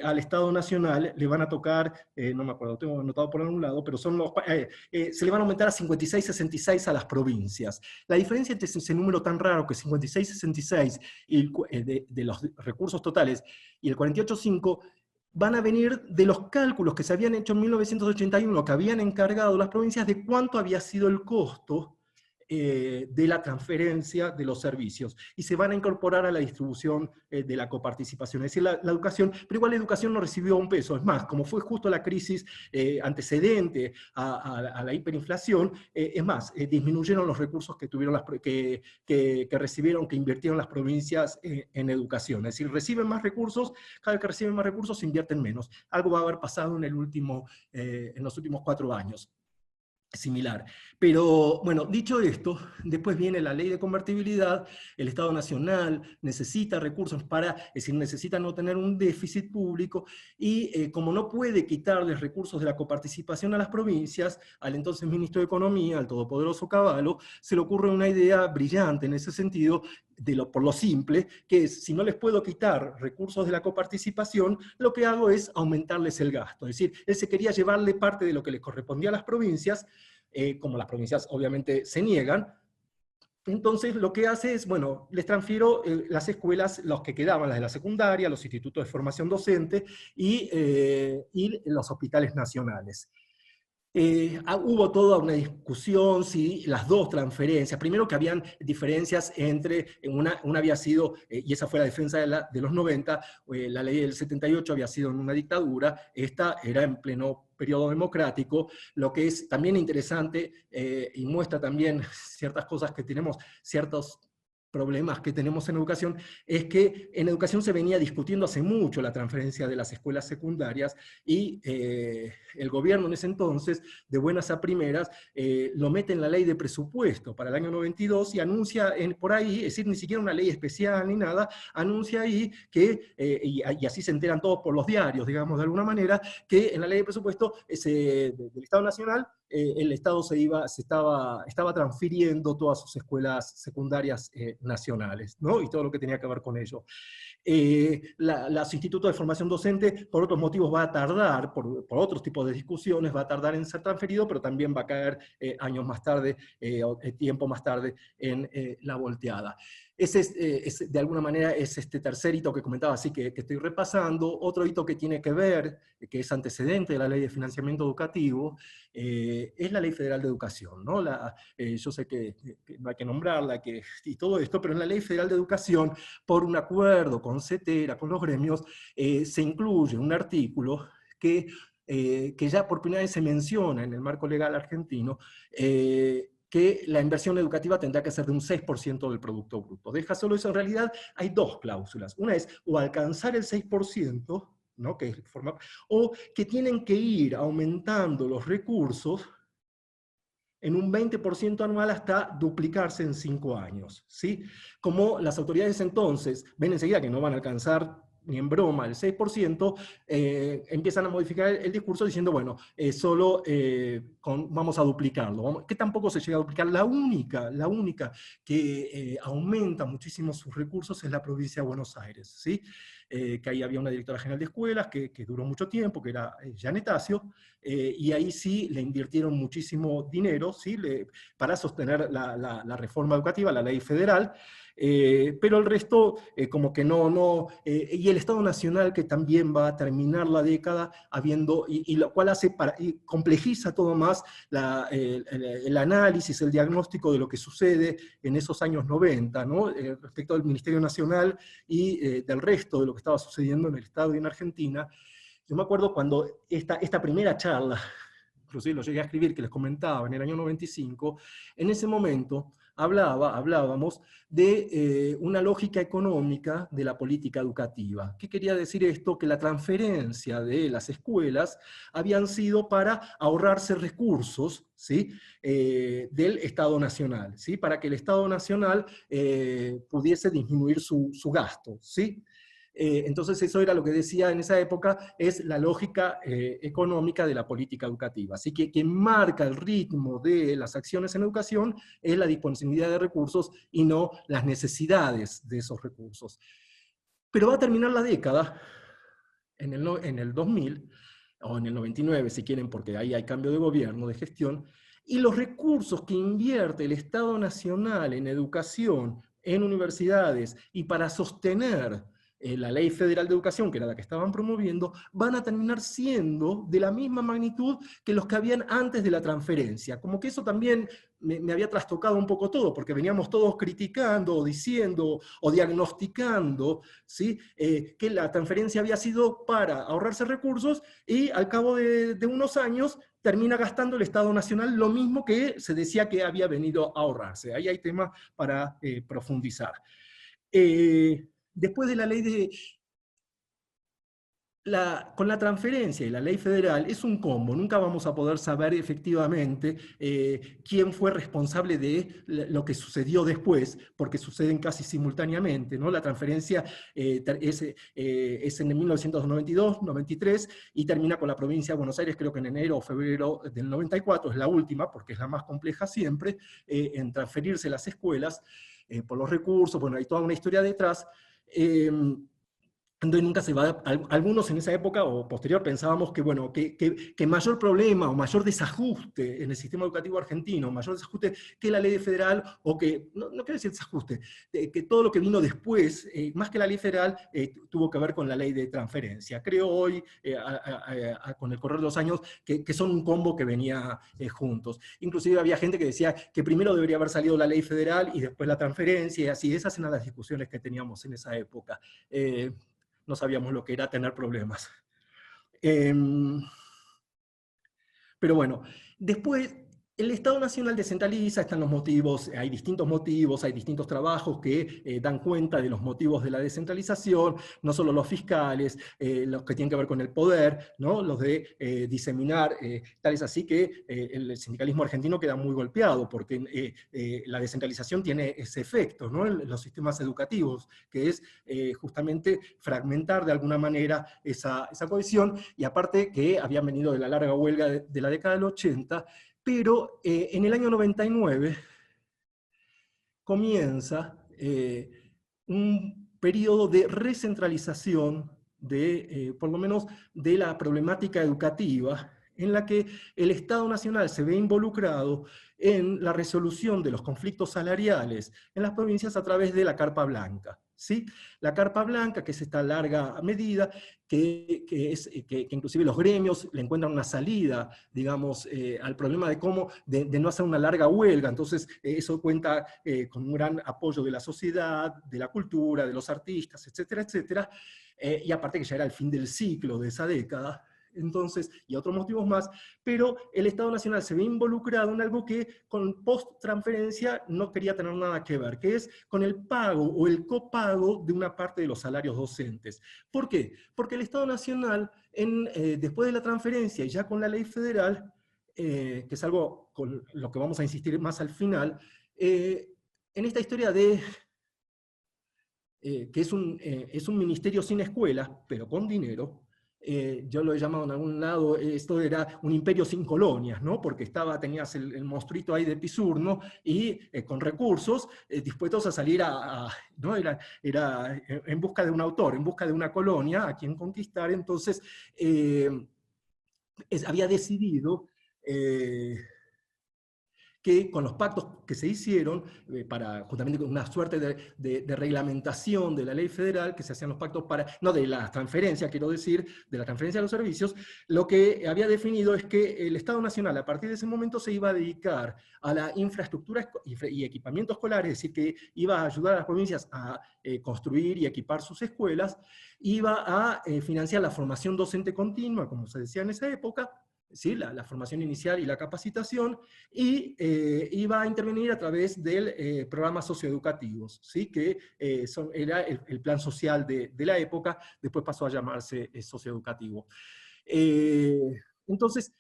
al Estado Nacional le van a tocar, no me acuerdo, tengo anotado por algún lado, pero son se le van a aumentar a 56-66 a las provincias. La diferencia entre ese número tan raro que 56-66 de los recursos totales y el 48.5 van a venir de los cálculos que se habían hecho en 1981, que habían encargado las provincias de cuánto había sido el costo de la transferencia de los servicios, y se van a incorporar a la distribución de la coparticipación, es decir, la educación, pero igual la educación no recibió un peso. Es más, como fue justo la crisis antecedente a la hiperinflación, es más, disminuyeron los recursos que tuvieron que recibieron, que invirtieron las provincias en educación. Es decir, reciben más recursos, cada vez que reciben más recursos invierten menos. Algo va a haber pasado en los últimos 4 años. Similar. Pero, bueno, dicho esto, después viene la ley de convertibilidad, el Estado Nacional necesita recursos es decir, necesita no tener un déficit público, y como no puede quitarles recursos de la coparticipación a las provincias, al entonces ministro de Economía, al todopoderoso Cavallo, se le ocurre una idea brillante en ese sentido, por lo simple, que es, si no les puedo quitar recursos de la coparticipación, lo que hago es aumentarles el gasto. Es decir, él se quería llevarle parte de lo que les correspondía a las provincias, como las provincias obviamente se niegan. Entonces lo que hace es, bueno, les transfiero las escuelas, los que quedaban, las de la secundaria, los institutos de formación docente y los hospitales nacionales. Hubo toda una discusión si las dos transferencias, primero que habían diferencias entre, una había sido, y esa fue la defensa de los 90, la ley del 78 había sido en una dictadura, esta era en pleno periodo democrático, lo que es también interesante y muestra también ciertas cosas que tenemos, ciertos problemas que tenemos en educación, es que en educación se venía discutiendo hace mucho la transferencia de las escuelas secundarias, y el gobierno en ese entonces, de buenas a primeras, lo mete en la ley de presupuesto para el año 92 y anuncia por ahí, es decir, ni siquiera una ley especial ni nada, anuncia ahí que, y así se enteran todos por los diarios, digamos de alguna manera, que en la ley de presupuesto del Estado Nacional, el Estado estaba transfiriendo todas sus escuelas secundarias nacionales, ¿no? Y todo lo que tenía que ver con ello. Los institutos de formación docente, por otros motivos, va a tardar, por otros tipos de discusiones, va a tardar en ser transferido, pero también va a caer años más tarde, tiempo más tarde, en la volteada. De alguna manera, es este tercer hito que comentaba, así que estoy repasando. Otro hito que tiene que ver, que es antecedente de la Ley de Financiamiento Educativo, es la Ley Federal de Educación, ¿no? Yo sé que no hay que nombrarla y todo esto, pero en la Ley Federal de Educación, por un acuerdo con CETERA, con los gremios, se incluye un artículo que ya por primera vez se menciona en el marco legal argentino, que la inversión educativa tendrá que ser de un 6% del Producto Bruto. Deja solo eso. En realidad hay dos cláusulas. Una es o alcanzar el 6%, ¿no? O que tienen que ir aumentando los recursos en un 20% anual hasta duplicarse en 5 años. ¿Sí? Como las autoridades entonces ven enseguida que no van a alcanzar ni en broma el 6%, empiezan a modificar el discurso diciendo, bueno, solo vamos a duplicarlo, que tampoco se llega a duplicar. La única que aumenta muchísimo sus recursos es la provincia de Buenos Aires, ¿sí? que ahí había una directora general de escuelas, que duró mucho tiempo, que era Janet Acio, y ahí sí le invirtieron muchísimo dinero, ¿sí? Para sostener la reforma educativa, la ley federal, pero el resto como que no, y el Estado Nacional, que también va a terminar la década habiendo, y lo cual hace y complejiza todo más el análisis, el diagnóstico de lo que sucede en esos años 90, ¿no? Respecto al Ministerio Nacional y del resto de lo que estaba sucediendo en el Estado y en Argentina. Yo me acuerdo cuando esta primera charla, inclusive lo llegué a escribir, que les comentaba, en el año 95, en ese momento hablábamos de una lógica económica de la política educativa. ¿Qué quería decir esto? Que la transferencia de las escuelas habían sido para ahorrarse recursos, ¿sí? Del Estado Nacional, ¿sí? Para que el Estado Nacional pudiese disminuir su gasto, ¿sí? Entonces eso era lo que decía en esa época, es la lógica económica de la política educativa. Así que quien marca el ritmo de las acciones en educación es la disponibilidad de recursos y no las necesidades de esos recursos. Pero va a terminar la década, en el 2000, o en el 99 si quieren, porque ahí hay cambio de gobierno, de gestión, y los recursos que invierte el Estado Nacional en educación, en universidades, y para sostener la Ley Federal de Educación, que era la que estaban promoviendo, van a terminar siendo de la misma magnitud que los que habían antes de la transferencia. Como que eso también me había trastocado un poco todo, porque veníamos todos criticando, o diciendo, o diagnosticando, ¿sí? Que la transferencia había sido para ahorrarse recursos, y al cabo de unos años termina gastando el Estado Nacional lo mismo que se decía que había venido a ahorrarse. Ahí hay temas para profundizar. Después de la ley con la transferencia y la ley federal es un combo, nunca vamos a poder saber efectivamente quién fue responsable de lo que sucedió después, porque suceden casi simultáneamente, ¿no? La transferencia es en 1992, 93, y termina con la provincia de Buenos Aires, creo que en enero o febrero del 94, es la última, porque es la más compleja siempre, en transferirse las escuelas por los recursos. Bueno, hay toda una historia detrás. Entonces nunca se va a, algunos en esa época o posterior pensábamos que, bueno, que mayor problema o mayor desajuste en el sistema educativo argentino, mayor desajuste que la ley federal, o que, no quiero decir desajuste, que todo lo que vino después, más que la ley federal, tuvo que ver con la ley de transferencia. Creo hoy, con el correr de los años, que son un combo que venía juntos. Inclusive había gente que decía que primero debería haber salido la ley federal y después la transferencia, y así. Esas eran las discusiones que teníamos en esa época. No sabíamos lo que era tener problemas. Pero bueno, después el Estado Nacional descentraliza, están los motivos, hay distintos motivos, hay distintos trabajos que dan cuenta de los motivos de la descentralización, no solo los fiscales, los que tienen que ver con el poder, ¿no? Los de diseminar, tal es así que el sindicalismo argentino queda muy golpeado, porque la descentralización tiene ese efecto, ¿no? En los sistemas educativos, que es justamente fragmentar de alguna manera esa cohesión, y aparte que habían venido de la larga huelga de la década del 80, pero en el año 99 comienza un periodo de recentralización por lo menos de la problemática educativa, en la que el Estado Nacional se ve involucrado en la resolución de los conflictos salariales en las provincias a través de la Carpa Blanca. ¿Sí? La Carpa Blanca, que es esta larga medida, que inclusive los gremios le encuentran una salida, digamos, al problema de no hacer una larga huelga. Entonces eso cuenta con un gran apoyo de la sociedad, de la cultura, de los artistas, etcétera, etcétera, y aparte que ya era el fin del ciclo de esa década. Entonces, y otros motivos más, pero el Estado Nacional se ve involucrado en algo que con post-transferencia no quería tener nada que ver, que es con el pago o el copago de una parte de los salarios docentes. ¿Por qué? Porque el Estado Nacional, después de la transferencia y ya con la ley federal, que es algo con lo que vamos a insistir más al final, en esta historia que es un ministerio sin escuelas, pero con dinero, yo lo he llamado en algún lado, esto era un imperio sin colonias, ¿no? Porque tenías el monstruito ahí de Pisurno y con recursos dispuestos a salir ¿no? Era en busca de un autor, en busca de una colonia a quien conquistar. Entonces había decidido que con los pactos que se hicieron, justamente con una suerte de reglamentación de la ley federal, que se hacían los pactos no de la transferencia, quiero decir, de la transferencia de los servicios, lo que había definido es que el Estado Nacional, a partir de ese momento, se iba a dedicar a la infraestructura y equipamiento escolar, es decir, que iba a ayudar a las provincias a construir y equipar sus escuelas, iba a financiar la formación docente continua, como se decía en esa época, ¿sí? La formación inicial y la capacitación, y iba a intervenir a través del programas socioeducativos, ¿sí? Que era el plan social de la época, después pasó a llamarse socioeducativo. Entonces,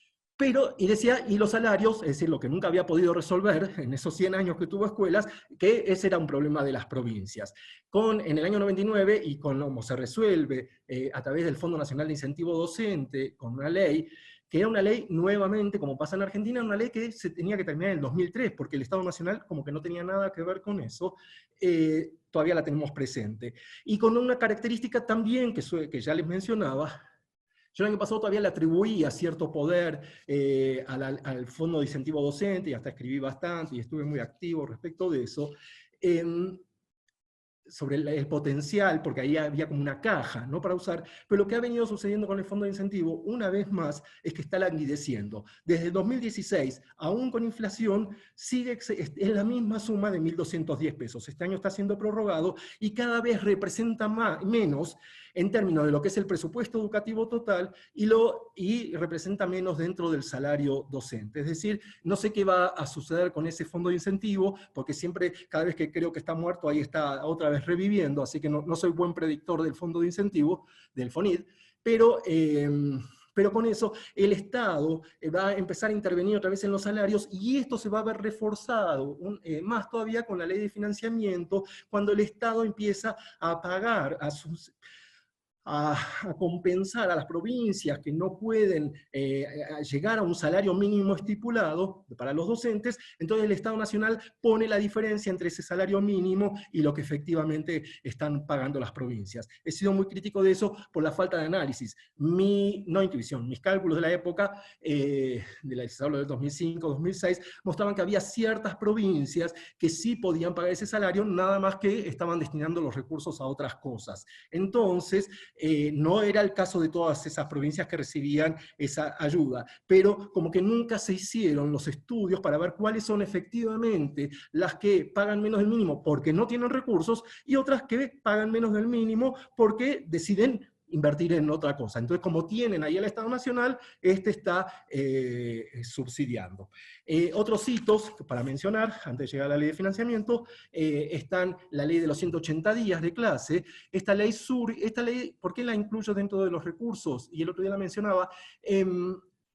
y decía, y los salarios, es decir, lo que nunca había podido resolver en esos 100 años que tuvo escuelas, que ese era un problema de las provincias. En el año 99, y con cómo se resuelve a través del Fondo Nacional de Incentivo Docente, con una ley, que era una ley, nuevamente, como pasa en Argentina, una ley que se tenía que terminar en el 2003, porque el Estado Nacional como que no tenía nada que ver con eso, todavía la tenemos presente. Y con una característica también que ya les mencionaba. Yo el año pasado todavía le atribuía cierto poder al Fondo de Incentivo Docente, y hasta escribí bastante, y estuve muy activo respecto de eso, sobre el potencial, porque ahí había como una caja, ¿no?, para usar, pero lo que ha venido sucediendo con el fondo de incentivo, una vez más, es que está languideciendo. Desde el 2016, aún con inflación, es la misma suma de 1.210 pesos. Este año está siendo prorrogado y cada vez representa menos en términos de lo que es el presupuesto educativo total y representa menos dentro del salario docente. Es decir, no sé qué va a suceder con ese fondo de incentivo, porque siempre, cada vez que creo que está muerto, ahí está otra vez reviviendo, así que no soy buen predictor del fondo de incentivo, del FONID, pero con eso el Estado va a empezar a intervenir otra vez en los salarios, y esto se va a ver reforzado más todavía con la ley de financiamiento, cuando el Estado empieza a pagar a compensar a las provincias que no pueden llegar a un salario mínimo estipulado para los docentes. Entonces el Estado Nacional pone la diferencia entre ese salario mínimo y lo que efectivamente están pagando las provincias. He sido muy crítico de eso por la falta de análisis. Mis cálculos de la época, les hablo del 2005, 2006, mostraban que había ciertas provincias que sí podían pagar ese salario, nada más que estaban destinando los recursos a otras cosas. Entonces, no era el caso de todas esas provincias que recibían esa ayuda, pero como que nunca se hicieron los estudios para ver cuáles son efectivamente las que pagan menos del mínimo porque no tienen recursos, y otras que pagan menos del mínimo porque deciden invertir en otra cosa. Entonces, como tienen ahí el Estado Nacional, está subsidiando. Otros hitos para mencionar, antes de llegar a la ley de financiamiento, están la ley de los 180 días de clase. Esta ley, ¿por qué la incluyo dentro de los recursos? Y el otro día la mencionaba,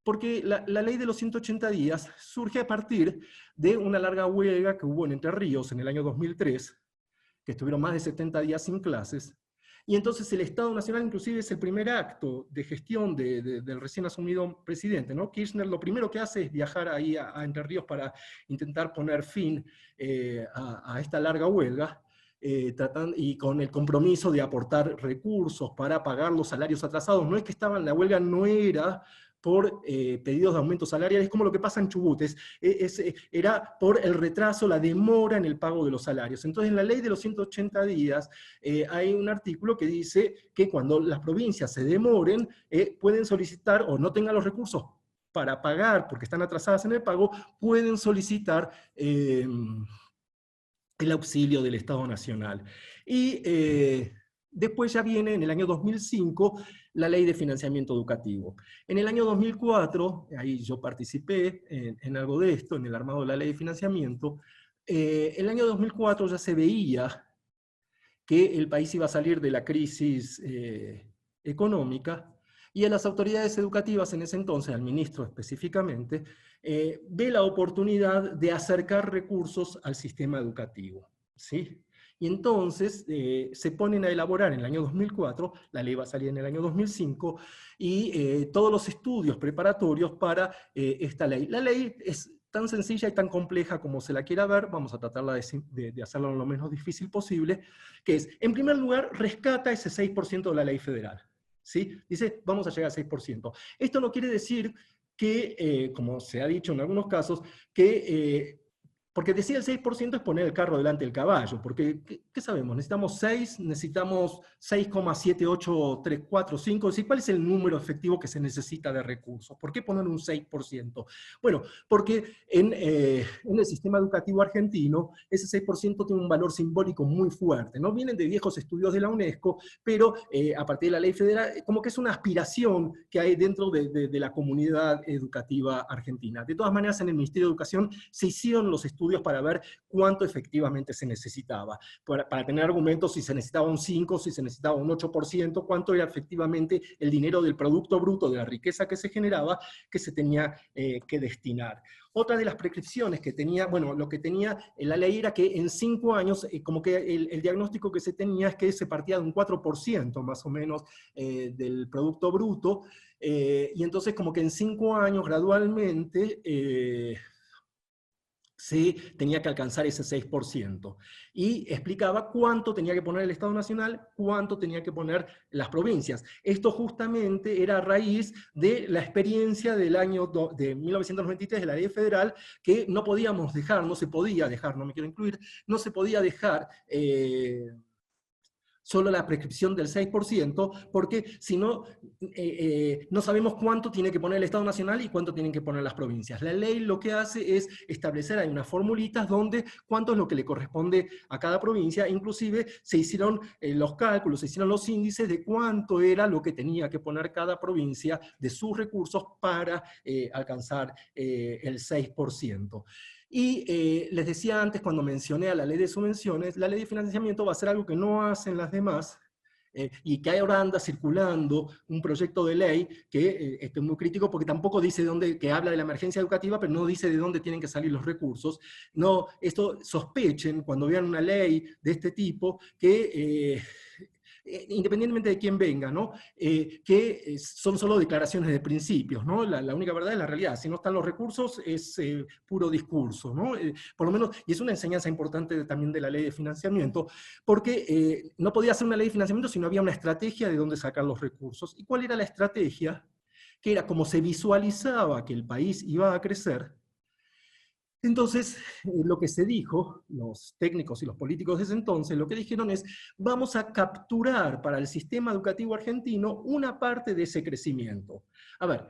porque la ley de los 180 días surge a partir de una larga huelga que hubo en Entre Ríos en el año 2003, que estuvieron más de 70 días sin clases. Y entonces el Estado Nacional inclusive es el primer acto de gestión del recién asumido presidente, ¿no? Kirchner lo primero que hace es viajar ahí a Entre Ríos para intentar poner fin a esta larga huelga, y con el compromiso de aportar recursos para pagar los salarios atrasados. No es que la huelga no era por pedidos de aumento salarial, es como lo que pasa en Chubut, era por el retraso, la demora en el pago de los salarios. Entonces, en la ley de los 180 días hay un artículo que dice que cuando las provincias se demoren, pueden solicitar, o no tengan los recursos para pagar porque están atrasadas en el pago, pueden solicitar el auxilio del Estado Nacional. Y después ya viene, en el año 2005, la Ley de Financiamiento Educativo. En el año 2004, ahí yo participé en algo de esto, en el armado de la Ley de Financiamiento. En el año 2004 ya se veía que el país iba a salir de la crisis económica, y a las autoridades educativas en ese entonces, al ministro específicamente, ve la oportunidad de acercar recursos al sistema educativo, ¿sí? Y entonces se ponen a elaborar en el año 2004, la ley va a salir en el año 2005, y todos los estudios preparatorios para esta ley. La ley es tan sencilla y tan compleja como se la quiera ver, vamos a tratarla de hacerlo lo menos difícil posible, que es, en primer lugar, rescata ese 6% de la ley federal. ¿Sí? Dice, vamos a llegar al 6%. Esto no quiere decir que, como se ha dicho en algunos casos, que... porque decía el 6% es poner el carro delante del caballo, porque ¿qué sabemos? Necesitamos 6, necesitamos 6,78345, es decir, ¿cuál es el número efectivo que se necesita de recursos? ¿Por qué poner un 6%? Bueno, porque en el sistema educativo argentino, ese 6% tiene un valor simbólico muy fuerte, ¿no? Vienen de viejos estudios de la UNESCO, pero a partir de la ley federal, como que es una aspiración que hay dentro de la comunidad educativa argentina. De todas maneras, en el Ministerio de Educación se hicieron los estudios para ver cuánto efectivamente se necesitaba, para tener argumentos si se necesitaba un 5, si se necesitaba un 8%, cuánto era efectivamente el dinero del Producto Bruto, de la riqueza que se generaba, que se tenía que destinar. Otra de las prescripciones que tenía, bueno, lo que tenía la ley era que en 5 años, como que el diagnóstico que se tenía es que se partía de un 4% más o menos del Producto Bruto, y entonces como que en 5 años gradualmente se tenía que alcanzar ese 6%. Y explicaba cuánto tenía que poner el Estado Nacional, cuánto tenía que poner las provincias. Esto justamente era a raíz de la experiencia del año de 1993 de la ley federal, que no podíamos dejar, no se podía dejar, no me quiero incluir, no se podía dejar solo la prescripción del 6%, porque si no, no sabemos cuánto tiene que poner el Estado Nacional y cuánto tienen que poner las provincias. La ley lo que hace es establecer, hay unas formulitas donde cuánto es lo que le corresponde a cada provincia, inclusive se hicieron los cálculos, se hicieron los índices de cuánto era lo que tenía que poner cada provincia de sus recursos para alcanzar el 6%. Y les decía antes, cuando mencioné a la ley de subvenciones, la ley de financiamiento va a ser algo que no hacen las demás, y que ahora anda circulando un proyecto de ley que es muy crítico porque tampoco dice de dónde, que habla de la emergencia educativa, pero no dice de dónde tienen que salir los recursos. No, esto sospechen cuando vean una ley de este tipo que... independientemente de quién venga, ¿no? Que son solo declaraciones de principios, ¿no? La única verdad es la realidad. Si no están los recursos, es puro discurso, ¿no? Por lo menos, y es una enseñanza importante también de la ley de financiamiento, porque no podía ser una ley de financiamiento si no había una estrategia de dónde sacar los recursos. ¿Y cuál era la estrategia? Que era como se visualizaba que el país iba a crecer. Entonces, lo que se dijo, los técnicos y los políticos de ese entonces, lo que dijeron es, vamos a capturar para el sistema educativo argentino una parte de ese crecimiento. A ver,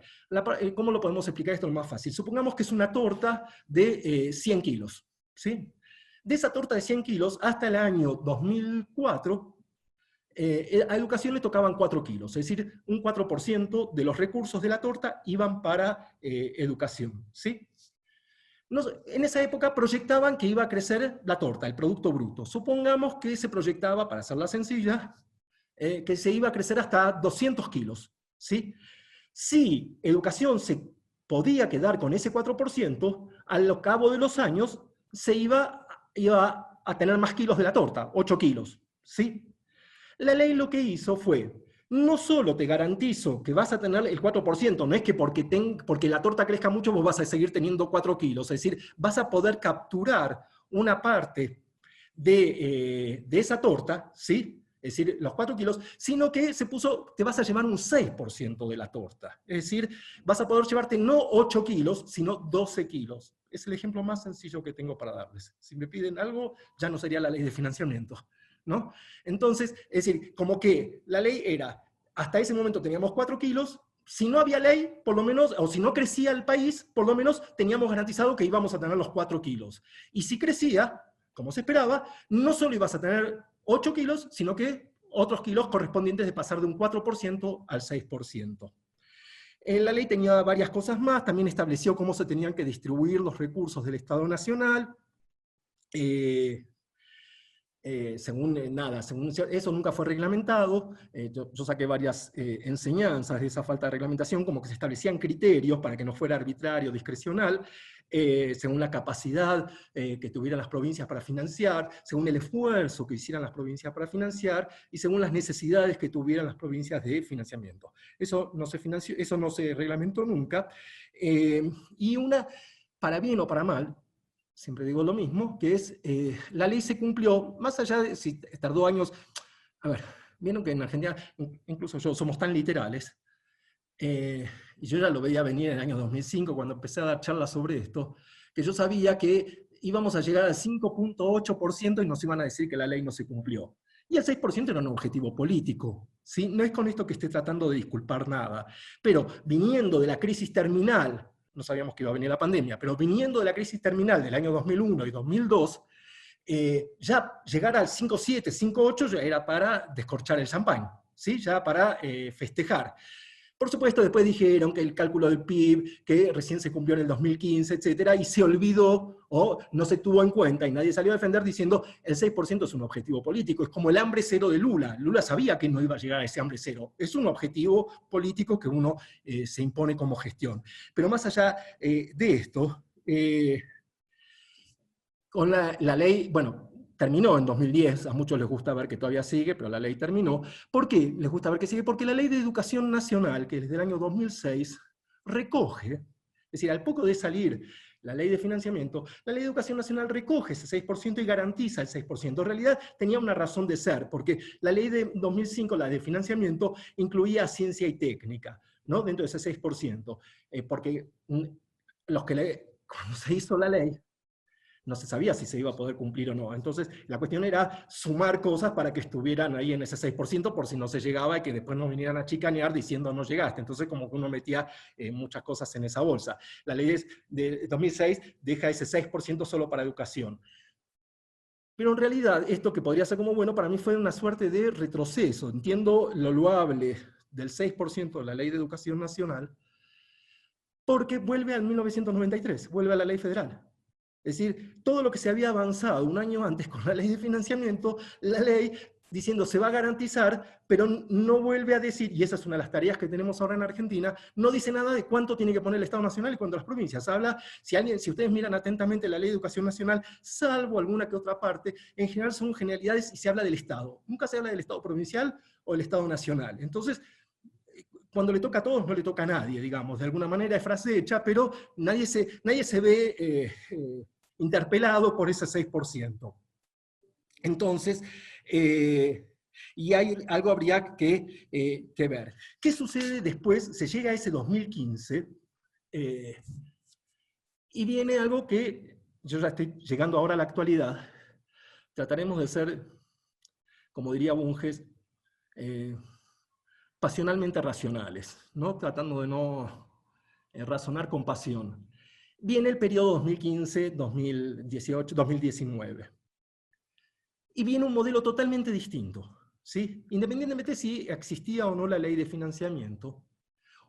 ¿cómo lo podemos explicar esto lo más fácil? Supongamos que es una torta de 100 kilos, ¿sí? De esa torta de 100 kilos, hasta el año 2004, a educación le tocaban 4 kilos, es decir, un 4% de los recursos de la torta iban para educación, ¿sí? En esa época proyectaban que iba a crecer la torta, el Producto Bruto. Supongamos que se proyectaba, para hacerla sencilla, que se iba a crecer hasta 200 kilos. ¿Sí? Si educación se podía quedar con ese 4%, al cabo de los años se iba a tener más kilos de la torta, 8 kilos. ¿Sí? La ley lo que hizo fue, no solo te garantizo que vas a tener el 4%, no es que porque la torta crezca mucho vos vas a seguir teniendo 4 kilos, es decir, vas a poder capturar una parte de esa torta, ¿sí? Es decir, los 4 kilos, sino que te vas a llevar un 6% de la torta. Es decir, vas a poder llevarte no 8 kilos, sino 12 kilos. Es el ejemplo más sencillo que tengo para darles. Si me piden algo, ya no sería la ley de financiamiento, ¿no? Entonces, es decir, como que la ley era, hasta ese momento teníamos 4 kilos, si no había ley, por lo menos, o si no crecía el país, por lo menos teníamos garantizado que íbamos a tener los 4 kilos. Y si crecía, como se esperaba, no solo ibas a tener 8 kilos, sino que otros kilos correspondientes de pasar de un 4% al 6%. La ley tenía varias cosas más, también estableció cómo se tenían que distribuir los recursos del Estado Nacional, según eso nunca fue reglamentado. Yo saqué varias enseñanzas de esa falta de reglamentación, como que se establecían criterios para que no fuera arbitrario, discrecional, según la capacidad que tuvieran las provincias para financiar, según el esfuerzo que hicieran las provincias para financiar, y según las necesidades que tuvieran las provincias de financiamiento. Eso no se financió, eso no se reglamentó nunca. Y para bien o para mal, siempre digo lo mismo, que es, la ley se cumplió, más allá de si tardó años. A ver, vieron que en Argentina, incluso yo, somos tan literales, y yo ya lo veía venir en el año 2005, cuando empecé a dar charlas sobre esto, que yo sabía que íbamos a llegar al 5.8% y nos iban a decir que la ley no se cumplió. Y el 6% era un objetivo político, ¿sí? No es con esto que esté tratando de disculpar nada, pero viniendo de la crisis terminal, no sabíamos que iba a venir la pandemia, pero viniendo de la crisis terminal del año 2001 y 2002, ya llegar al 5.7, 5.8 ya era para descorchar el champán, ¿sí? Ya para festejar. Por supuesto, después dijeron que el cálculo del PIB, que recién se cumplió en el 2015, etcétera, y se olvidó o no se tuvo en cuenta, y nadie salió a defender diciendo el 6% es un objetivo político. Es como el hambre cero de Lula. Lula sabía que no iba a llegar a ese hambre cero. Es un objetivo político que uno se impone como gestión. Pero más allá de esto, con la ley, bueno, terminó en 2010, a muchos les gusta ver que todavía sigue, pero la ley terminó. ¿Por qué les gusta ver que sigue? Porque la Ley de Educación Nacional, que desde el año 2006 recoge, es decir, al poco de salir la Ley de Financiamiento, la Ley de Educación Nacional recoge ese 6% y garantiza el 6%. En realidad tenía una razón de ser, porque la Ley de 2005, la de Financiamiento, incluía ciencia y técnica, ¿no? Dentro de ese 6%, porque cuando se hizo la ley, no se sabía si se iba a poder cumplir o no. Entonces, la cuestión era sumar cosas para que estuvieran ahí en ese 6%, por si no se llegaba y que después nos vinieran a chicanear diciendo no llegaste. Entonces, como que uno metía muchas cosas en esa bolsa. La ley de 2006 deja ese 6% solo para educación. Pero en realidad, esto que podría ser como bueno, para mí fue una suerte de retroceso. Entiendo lo loable del 6% de la Ley de Educación Nacional, porque vuelve al 1993, vuelve a la Ley Federal. Es decir, todo lo que se había avanzado un año antes con la Ley de Financiamiento, la ley diciendo se va a garantizar, pero no vuelve a decir, y esa es una de las tareas que tenemos ahora en Argentina, no dice nada de cuánto tiene que poner el Estado Nacional y cuánto las provincias. Habla, si ustedes miran atentamente la Ley de Educación Nacional, salvo alguna que otra parte, en general son generalidades y se habla del Estado. Nunca se habla del Estado provincial o del Estado Nacional. Entonces, cuando le toca a todos, no le toca a nadie, digamos. De alguna manera es frase hecha, pero nadie se ve interpelado por ese 6%. Entonces, y algo habría que ver. ¿Qué sucede después? Se llega a ese 2015, y viene algo que yo ya estoy llegando ahora a la actualidad. Trataremos de ser, como diría Bunges, pasionalmente racionales, ¿no? Tratando de no razonar con pasión. Viene el periodo 2015, 2018, 2019. Y viene un modelo totalmente distinto, ¿sí? Independientemente si existía o no la ley de financiamiento,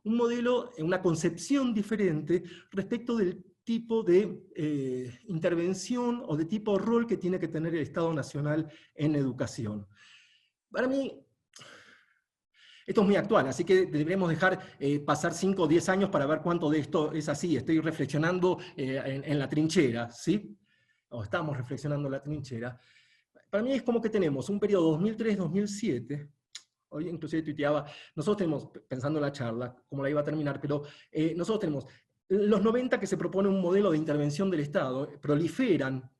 un modelo, una concepción diferente respecto del tipo de intervención o de tipo de rol que tiene que tener el Estado Nacional en educación. Para mí, esto es muy actual, así que deberíamos dejar pasar 5 o 10 años para ver cuánto de esto es así. Estoy reflexionando en la trinchera, ¿sí? O estamos reflexionando en la trinchera. Para mí es como que tenemos un periodo 2003-2007, hoy inclusive tuiteaba, nosotros tenemos, pensando en la charla, cómo la iba a terminar, pero nosotros tenemos los 90 que se propone un modelo de intervención del Estado, proliferan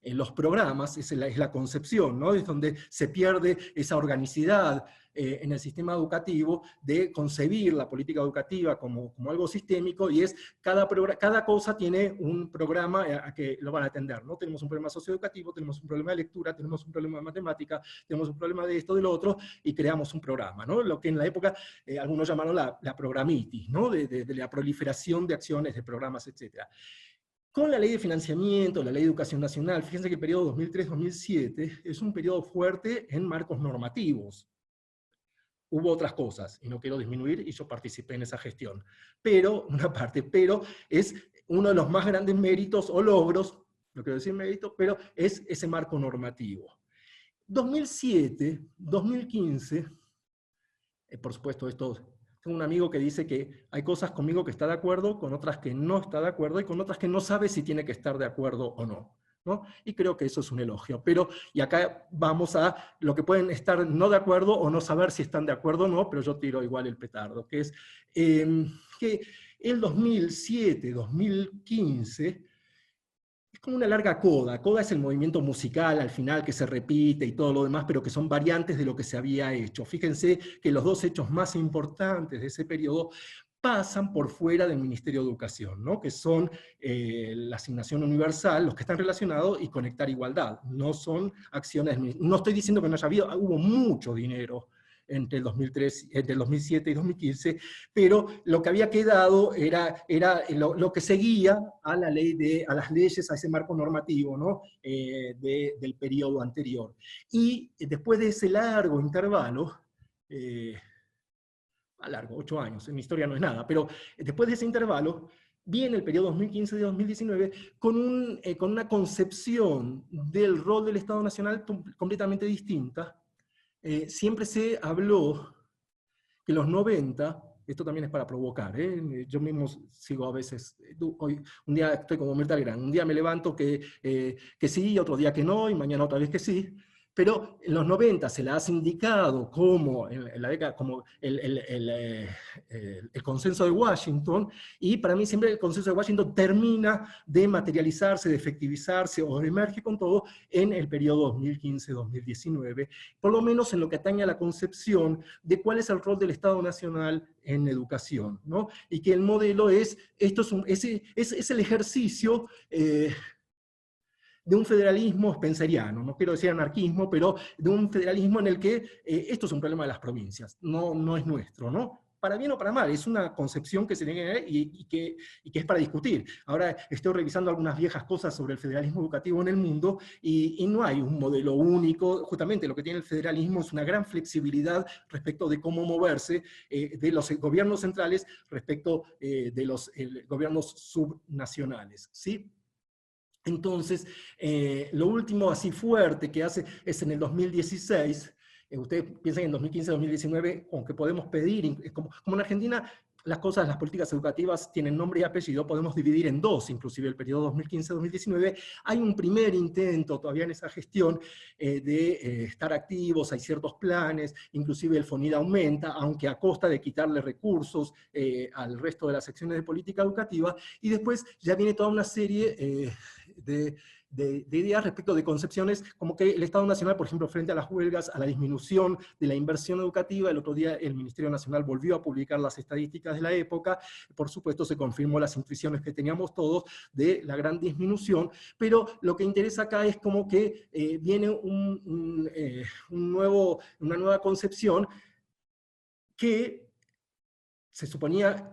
los programas, es la concepción, ¿no? Es donde se pierde esa organicidad en el sistema educativo de concebir la política educativa como algo sistémico, y es cada cosa tiene un programa a que lo van a atender, ¿no? Tenemos un problema socioeducativo, tenemos un problema de lectura, tenemos un problema de matemática, tenemos un problema de esto, de lo otro, y creamos un programa, ¿no? Lo que en la época algunos llamaron la programitis, ¿no? De la proliferación de acciones, de programas, etc. Con la ley de financiamiento, la ley de educación nacional, fíjense que el periodo 2003-2007 es un periodo fuerte en marcos normativos. Hubo otras cosas, y no quiero disminuir, y yo participé en esa gestión. Pero es uno de los más grandes méritos o logros no quiero decir mérito, pero es ese marco normativo. 2007, 2015, por supuesto tengo un amigo que dice que hay cosas conmigo que está de acuerdo, con otras que no está de acuerdo, y con otras que no sabe si tiene que estar de acuerdo o no, ¿no? Y creo que eso es un elogio. Y acá vamos a lo que pueden estar no de acuerdo o no saber si están de acuerdo o no, pero yo tiro igual el petardo, que es que el 2007, 2015, es como una larga coda. Coda es el movimiento musical al final que se repite y todo lo demás, pero que son variantes de lo que se había hecho. Fíjense que los dos hechos más importantes de ese periodo pasan por fuera del Ministerio de Educación, ¿no? Que son la asignación universal, los que están relacionados, y conectar igualdad. No son acciones, no estoy diciendo que no haya habido, hubo mucho dinero entre el 2007 y 2015, pero lo que había quedado era lo que seguía a la ley a las leyes, a ese marco normativo, ¿no? Del periodo anterior. Y después de ese largo intervalo, largo, 8 años, en mi historia no es nada, pero después de ese intervalo, viene el periodo 2015-2019 con una concepción del rol del Estado Nacional completamente distinta. Siempre se habló que los 90, esto también es para provocar, yo mismo sigo a veces, hoy, un día estoy como Mirta Legrand, un día me levanto que sí, otro día que no, y mañana otra vez que sí, pero en los 90 se la ha indicado como, en la década, como el consenso de Washington, y para mí siempre el consenso de Washington termina de materializarse, de efectivizarse, o emerge con todo en el periodo 2015-2019, por lo menos en lo que atañe a la concepción de cuál es el rol del Estado Nacional en educación, ¿no? Y que el modelo es el ejercicio de un federalismo spenceriano, no quiero decir anarquismo, pero de un federalismo en el que esto es un problema de las provincias, no es nuestro, ¿no? Para bien o para mal, es una concepción que se tiene que tener y que es para discutir. Ahora estoy revisando algunas viejas cosas sobre el federalismo educativo en el mundo y no hay un modelo único. Justamente lo que tiene el federalismo es una gran flexibilidad respecto de cómo moverse de los gobiernos centrales respecto de los gobiernos subnacionales, ¿sí? Entonces, lo último así fuerte que hace es en el 2016, ustedes piensan que en 2015-2019, aunque podemos pedir, como en Argentina, las políticas educativas tienen nombre y apellido, podemos dividir en dos, inclusive el periodo 2015-2019, hay un primer intento todavía en esa gestión de estar activos, hay ciertos planes, inclusive el FONID aumenta, aunque a costa de quitarle recursos al resto de las secciones de política educativa, y después ya viene toda una serie de ideas respecto de concepciones como que el Estado Nacional, por ejemplo, frente a las huelgas, a la disminución de la inversión educativa, el otro día el Ministerio Nacional volvió a publicar las estadísticas de la época, por supuesto se confirmó las intuiciones que teníamos todos de la gran disminución, pero lo que interesa acá es como que viene una nueva concepción que se esperaba,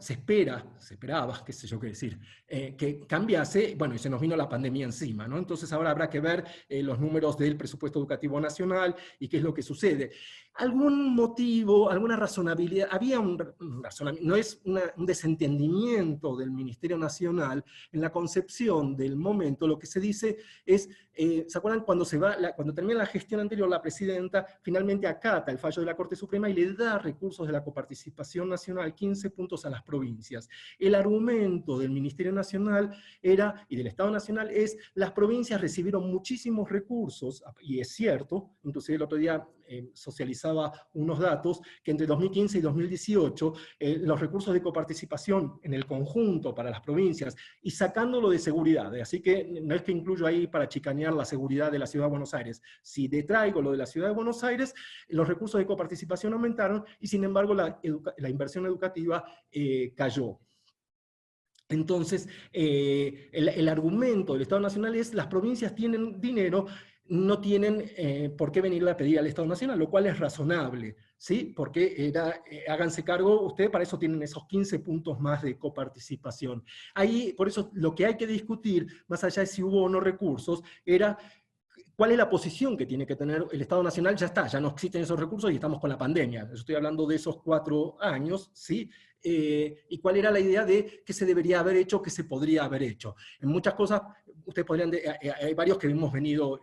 qué sé yo qué decir, que cambiase, bueno, y se nos vino la pandemia encima, ¿no? Entonces ahora habrá que ver los números del presupuesto educativo nacional y qué es lo que sucede. ¿Algún motivo, alguna razonabilidad? Había un razonamiento, no es un desentendimiento del Ministerio Nacional en la concepción del momento. Lo que se dice es, ¿se acuerdan cuando termina la gestión anterior, la presidenta finalmente acata el fallo de la Corte Suprema y le da recursos de la coparticipación nacional, 15 puntos a las provincias? El argumento del Ministerio Nacional y del Estado Nacional es, las provincias recibieron muchísimos recursos, y es cierto, inclusive el otro día socializaba unos datos, que entre 2015 y 2018 los recursos de coparticipación en el conjunto para las provincias, y sacándolo de seguridad, así que no es que incluyo ahí para chicanear la seguridad de la Ciudad de Buenos Aires, si detraigo lo de la Ciudad de Buenos Aires, los recursos de coparticipación aumentaron, y sin embargo la inversión educativa cayó. Entonces, el argumento del Estado Nacional es, las provincias tienen dinero, no tienen por qué venirle a pedir al Estado Nacional, lo cual es razonable, ¿sí? Porque háganse cargo, ustedes para eso tienen esos 15 puntos más de coparticipación. Ahí, por eso, lo que hay que discutir, más allá de si hubo o no recursos, era cuál es la posición que tiene que tener el Estado Nacional. Ya está, ya no existen esos recursos y estamos con la pandemia. Yo estoy hablando de esos 4 años, ¿sí? Y cuál era la idea de qué se debería haber hecho, qué se podría haber hecho. En muchas cosas ustedes podrían, hay varios que hemos venido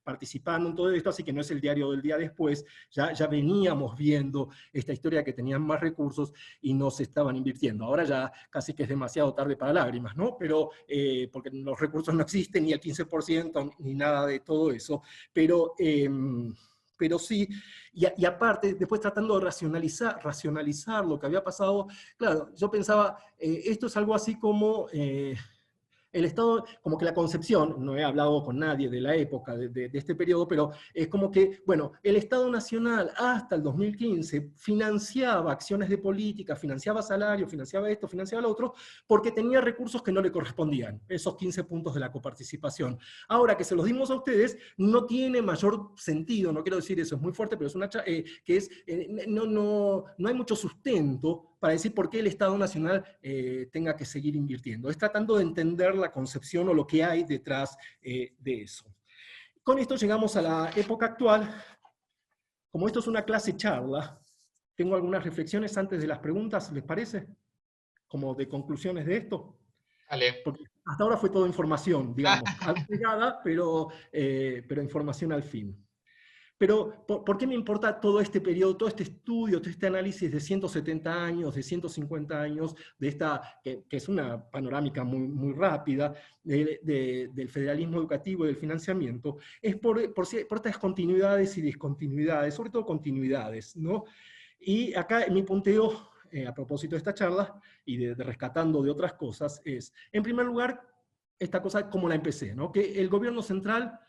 participando en todo esto, así que no es el diario del día después, ya veníamos viendo esta historia que tenían más recursos y no se estaban invirtiendo. Ahora ya casi que es demasiado tarde para lágrimas, ¿no? Pero, porque los recursos no existen, ni el 15%, ni nada de todo eso, pero sí, y aparte, después tratando de racionalizar lo que había pasado, claro, yo pensaba, esto es algo así como el Estado, como que la concepción, no he hablado con nadie de la época, de este periodo, pero es como que, bueno, el Estado Nacional hasta el 2015 financiaba acciones de política, financiaba salarios, financiaba esto, financiaba lo otro, porque tenía recursos que no le correspondían, esos 15 puntos de la coparticipación. Ahora que se los dimos a ustedes, no tiene mayor sentido, no quiero decir eso, es muy fuerte, pero es una que es, no hay mucho sustento para decir por qué el Estado Nacional tenga que seguir invirtiendo. Es tratando de entender la concepción o lo que hay detrás de eso. Con esto llegamos a la época actual. Como esto es una clase charla, tengo algunas reflexiones antes de las preguntas, ¿les parece? Como de conclusiones de esto. Dale. Porque hasta ahora fue toda información, digamos, algo pegada, pero información al fin. Pero, ¿por qué me importa todo este periodo, todo este estudio, todo este análisis de 170 años, de 150 años, de esta, que es una panorámica muy rápida, del federalismo educativo y del financiamiento? Es por estas continuidades y discontinuidades, sobre todo continuidades, ¿no? Y acá mi punteo, a propósito de esta charla, y de rescatando de otras cosas, es, en primer lugar, esta cosa como la empecé, ¿no? Que el gobierno central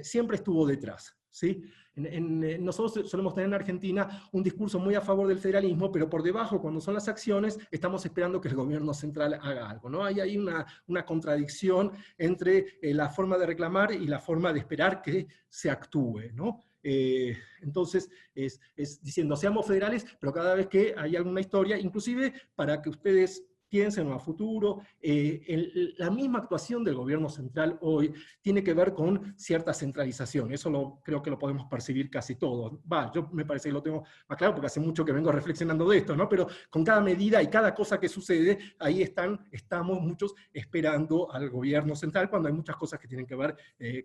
siempre estuvo detrás, ¿sí? Nosotros solemos tener en Argentina un discurso muy a favor del federalismo, pero por debajo, cuando son las acciones, estamos esperando que el gobierno central haga algo, ¿no? Hay ahí una contradicción entre la forma de reclamar y la forma de esperar que se actúe, ¿no? Entonces, es diciendo, seamos federales, pero cada vez que hay alguna historia, inclusive para que ustedes piensen a futuro, la misma actuación del gobierno central hoy tiene que ver con cierta centralización. Eso creo que lo podemos percibir casi todos. Yo me parece que lo tengo más claro porque hace mucho que vengo reflexionando de esto, ¿no? Pero con cada medida y cada cosa que sucede, ahí estamos muchos esperando al gobierno central cuando hay muchas cosas que tienen que ver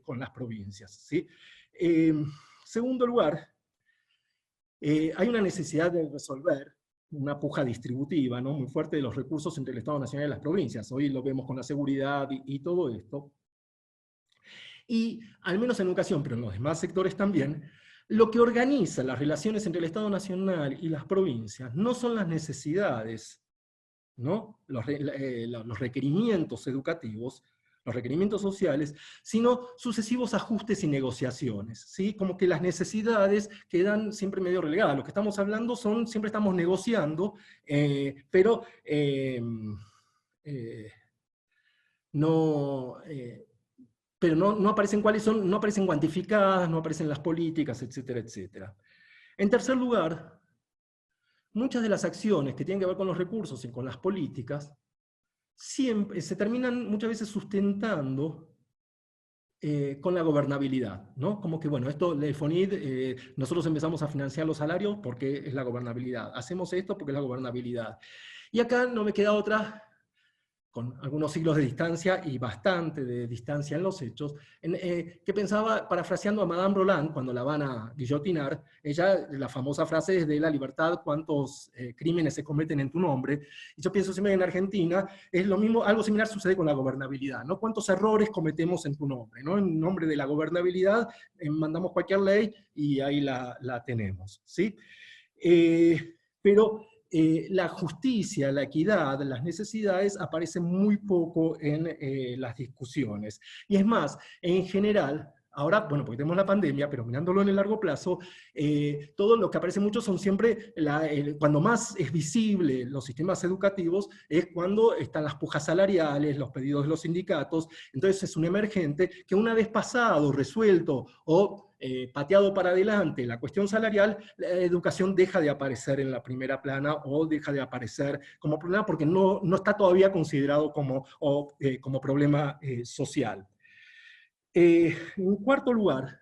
con las provincias, ¿sí? Segundo lugar, hay una necesidad de resolver una puja distributiva, ¿no? Muy fuerte de los recursos entre el Estado Nacional y las provincias. Hoy lo vemos con la seguridad y todo esto. Y, al menos en educación, pero en los demás sectores también, lo que organiza las relaciones entre el Estado Nacional y las provincias no son las necesidades, ¿no? Los requerimientos educativos, los requerimientos sociales, sino sucesivos ajustes y negociaciones, ¿sí? Como que las necesidades quedan siempre medio relegadas. Lo que estamos hablando siempre estamos negociando, pero no aparecen cuáles son, no aparecen cuantificadas, no aparecen las políticas, etcétera, etcétera. En tercer lugar, muchas de las acciones que tienen que ver con los recursos y con las políticas siempre se terminan muchas veces sustentando con la gobernabilidad, ¿no? Como que, bueno, esto, el FONID, nosotros empezamos a financiar los salarios porque es la gobernabilidad. Hacemos esto porque es la gobernabilidad. Y acá no me queda otra, con algunos siglos de distancia y bastante de distancia en los hechos, que pensaba, parafraseando a Madame Roland, cuando la van a guillotinar, ella, la famosa frase es de la libertad, cuántos crímenes se cometen en tu nombre, y yo pienso siempre en Argentina, es lo mismo, algo similar sucede con la gobernabilidad, ¿no? Cuántos errores cometemos en tu nombre, ¿no? En nombre de la gobernabilidad, mandamos cualquier ley y ahí la tenemos, ¿sí? Pero la justicia, la equidad, las necesidades aparecen muy poco en las discusiones. Y es más, en general, ahora, bueno, porque tenemos la pandemia, pero mirándolo en el largo plazo, todo lo que aparece mucho son siempre, cuando más es visible los sistemas educativos, es cuando están las pujas salariales, los pedidos de los sindicatos, entonces es un emergente que una vez pasado, resuelto o pateado para adelante la cuestión salarial, la educación deja de aparecer en la primera plana o deja de aparecer como problema porque no está todavía considerado como problema social. En cuarto lugar,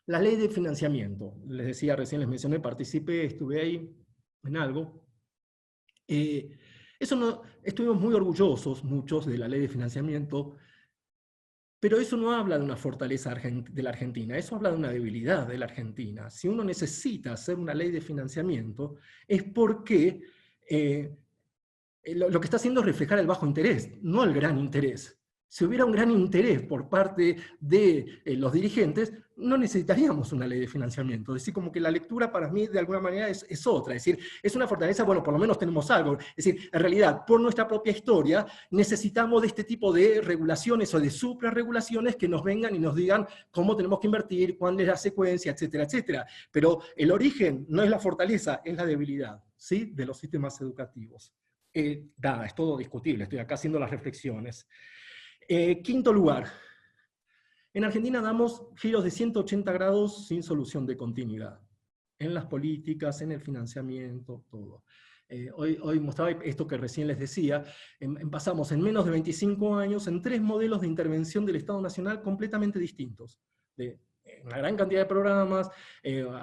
la ley de financiamiento. Les decía recién, les mencioné, participé, estuve ahí en algo. Eso no, estuvimos muy orgullosos, muchos, de la ley de financiamiento, pero eso no habla de una fortaleza de la Argentina, eso habla de una debilidad de la Argentina. Si uno necesita hacer una ley de financiamiento, es porque lo que está haciendo es reflejar el bajo interés, no el gran interés. Si hubiera un gran interés por parte de los dirigentes, no necesitaríamos una ley de financiamiento. Es decir, como que la lectura para mí de alguna manera es otra. Es decir, es una fortaleza, bueno, por lo menos tenemos algo. Es decir, en realidad, por nuestra propia historia, necesitamos de este tipo de regulaciones o de suprarregulaciones que nos vengan y nos digan cómo tenemos que invertir, cuál es la secuencia, etcétera, etcétera. Pero el origen no es la fortaleza, es la debilidad, ¿sí?, de los sistemas educativos. Nada, es todo discutible, estoy acá haciendo las reflexiones. Quinto lugar, en Argentina damos giros de 180 grados sin solución de continuidad, en las políticas, en el financiamiento, todo. Hoy mostraba esto que recién les decía, pasamos en menos de 25 años en 3 modelos de intervención del Estado Nacional completamente distintos, de una gran cantidad de programas,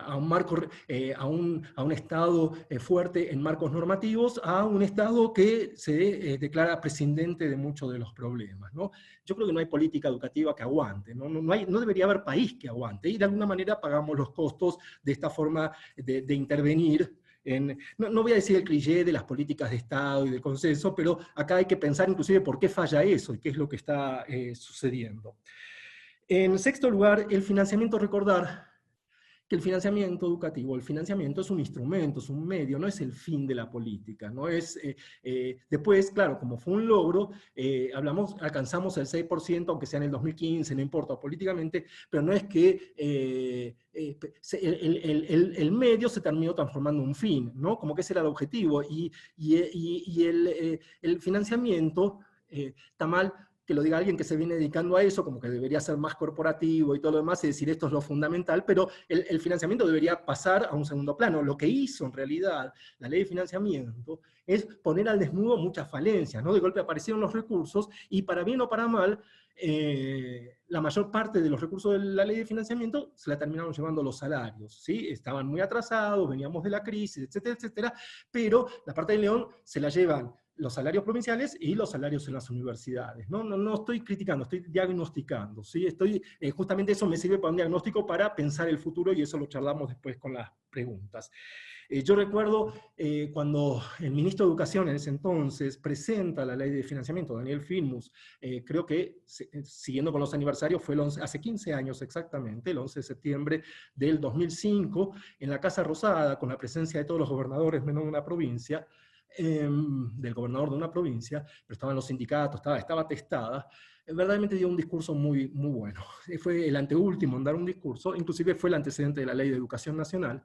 a un Estado fuerte en marcos normativos, a un Estado que se declara prescindente de muchos de los problemas, ¿no? Yo creo que no hay política educativa que aguante, no debería haber país que aguante, y de alguna manera pagamos los costos de esta forma de intervenir. No voy a decir el cliché de las políticas de Estado y de consenso, pero acá hay que pensar inclusive por qué falla eso y qué es lo que está sucediendo. En sexto lugar, el financiamiento. Recordar que el financiamiento educativo, el financiamiento es un instrumento, es un medio, no es el fin de la política. No es, después, claro, como fue un logro, alcanzamos el 6%, aunque sea en el 2015, no importa políticamente, pero no es que el medio se terminó transformando en un fin, ¿no? Como que ese era el objetivo, y el financiamiento está mal que lo diga alguien que se viene dedicando a eso, como que debería ser más corporativo y todo lo demás, y decir esto es lo fundamental, pero el financiamiento debería pasar a un segundo plano. Lo que hizo en realidad la ley de financiamiento es poner al desnudo muchas falencias, ¿no? De golpe aparecieron los recursos, y para bien o para mal, la mayor parte de los recursos de la ley de financiamiento se la terminaron llevando los salarios, ¿sí? Estaban muy atrasados, veníamos de la crisis, etcétera, etcétera, pero la parte de León se la llevan los salarios provinciales y los salarios en las universidades. No estoy criticando, estoy diagnosticando, ¿sí? Justamente eso me sirve para un diagnóstico para pensar el futuro, y eso lo charlamos después con las preguntas. Yo recuerdo cuando el ministro de Educación en ese entonces presenta la ley de financiamiento, Daniel Filmus, creo que, siguiendo con los aniversarios, fue hace 15 años exactamente, el 11 de septiembre del 2005, en la Casa Rosada, con la presencia de todos los gobernadores menos de una provincia, del gobernador de una provincia, pero estaban los sindicatos, estaba atestada, verdaderamente dio un discurso muy, muy bueno. Fue el anteúltimo en dar un discurso, inclusive fue el antecedente de la Ley de Educación Nacional,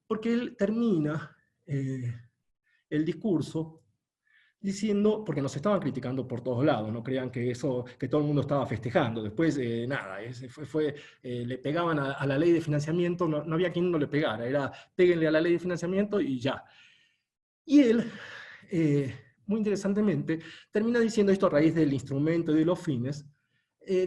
porque él termina el discurso diciendo, porque nos estaban criticando por todos lados, no crean que todo el mundo estaba festejando, después nada, le pegaban a la ley de financiamiento, no había quien no le pegara, era péguenle a la ley de financiamiento y ya. Y él, muy interesantemente, termina diciendo esto a raíz del instrumento y de los fines,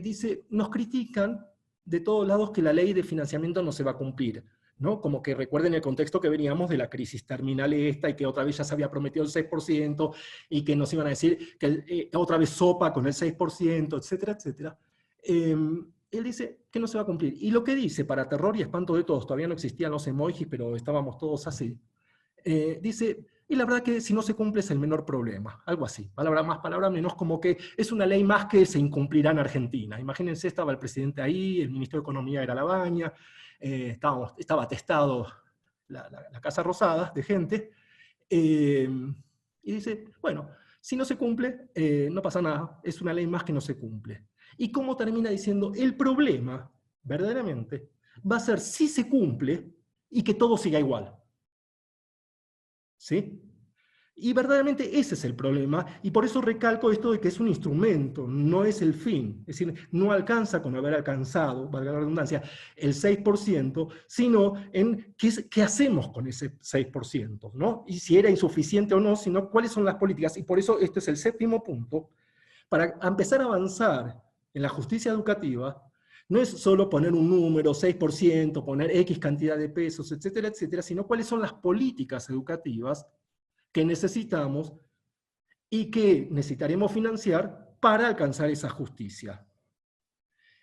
dice, nos critican de todos lados que la ley de financiamiento no se va a cumplir, ¿no? Como que recuerden el contexto que veníamos de la crisis terminal esta, y que otra vez ya se había prometido el 6%, y que nos iban a decir que otra vez sopa con el 6%, etcétera, etcétera. Él dice que no se va a cumplir. Y lo que dice, para terror y espanto de todos, todavía no existían los emojis, pero estábamos todos así, dice, y la verdad que si no se cumple es el menor problema, algo así, palabra más, palabra menos, como que es una ley más que se incumplirá en Argentina. Imagínense, estaba el presidente ahí, el ministro de Economía era Labaña, estaba atestado la Casa Rosada de gente, y dice, bueno, si no se cumple, no pasa nada, es una ley más que no se cumple. Y como termina diciendo, el problema, verdaderamente, va a ser si se cumple y que todo siga igual. ¿Sí? Y verdaderamente ese es el problema, y por eso recalco esto de que es un instrumento, no es el fin. Es decir, no alcanza con haber alcanzado, valga la redundancia, el 6%, sino en qué hacemos con ese 6%, ¿no? Y si era insuficiente o no, sino cuáles son las políticas. Y por eso este es el séptimo punto, para empezar a avanzar en la justicia educativa. No es solo poner un número, 6%, poner X cantidad de pesos, etcétera, etcétera, sino cuáles son las políticas educativas que necesitamos y que necesitaremos financiar para alcanzar esa justicia.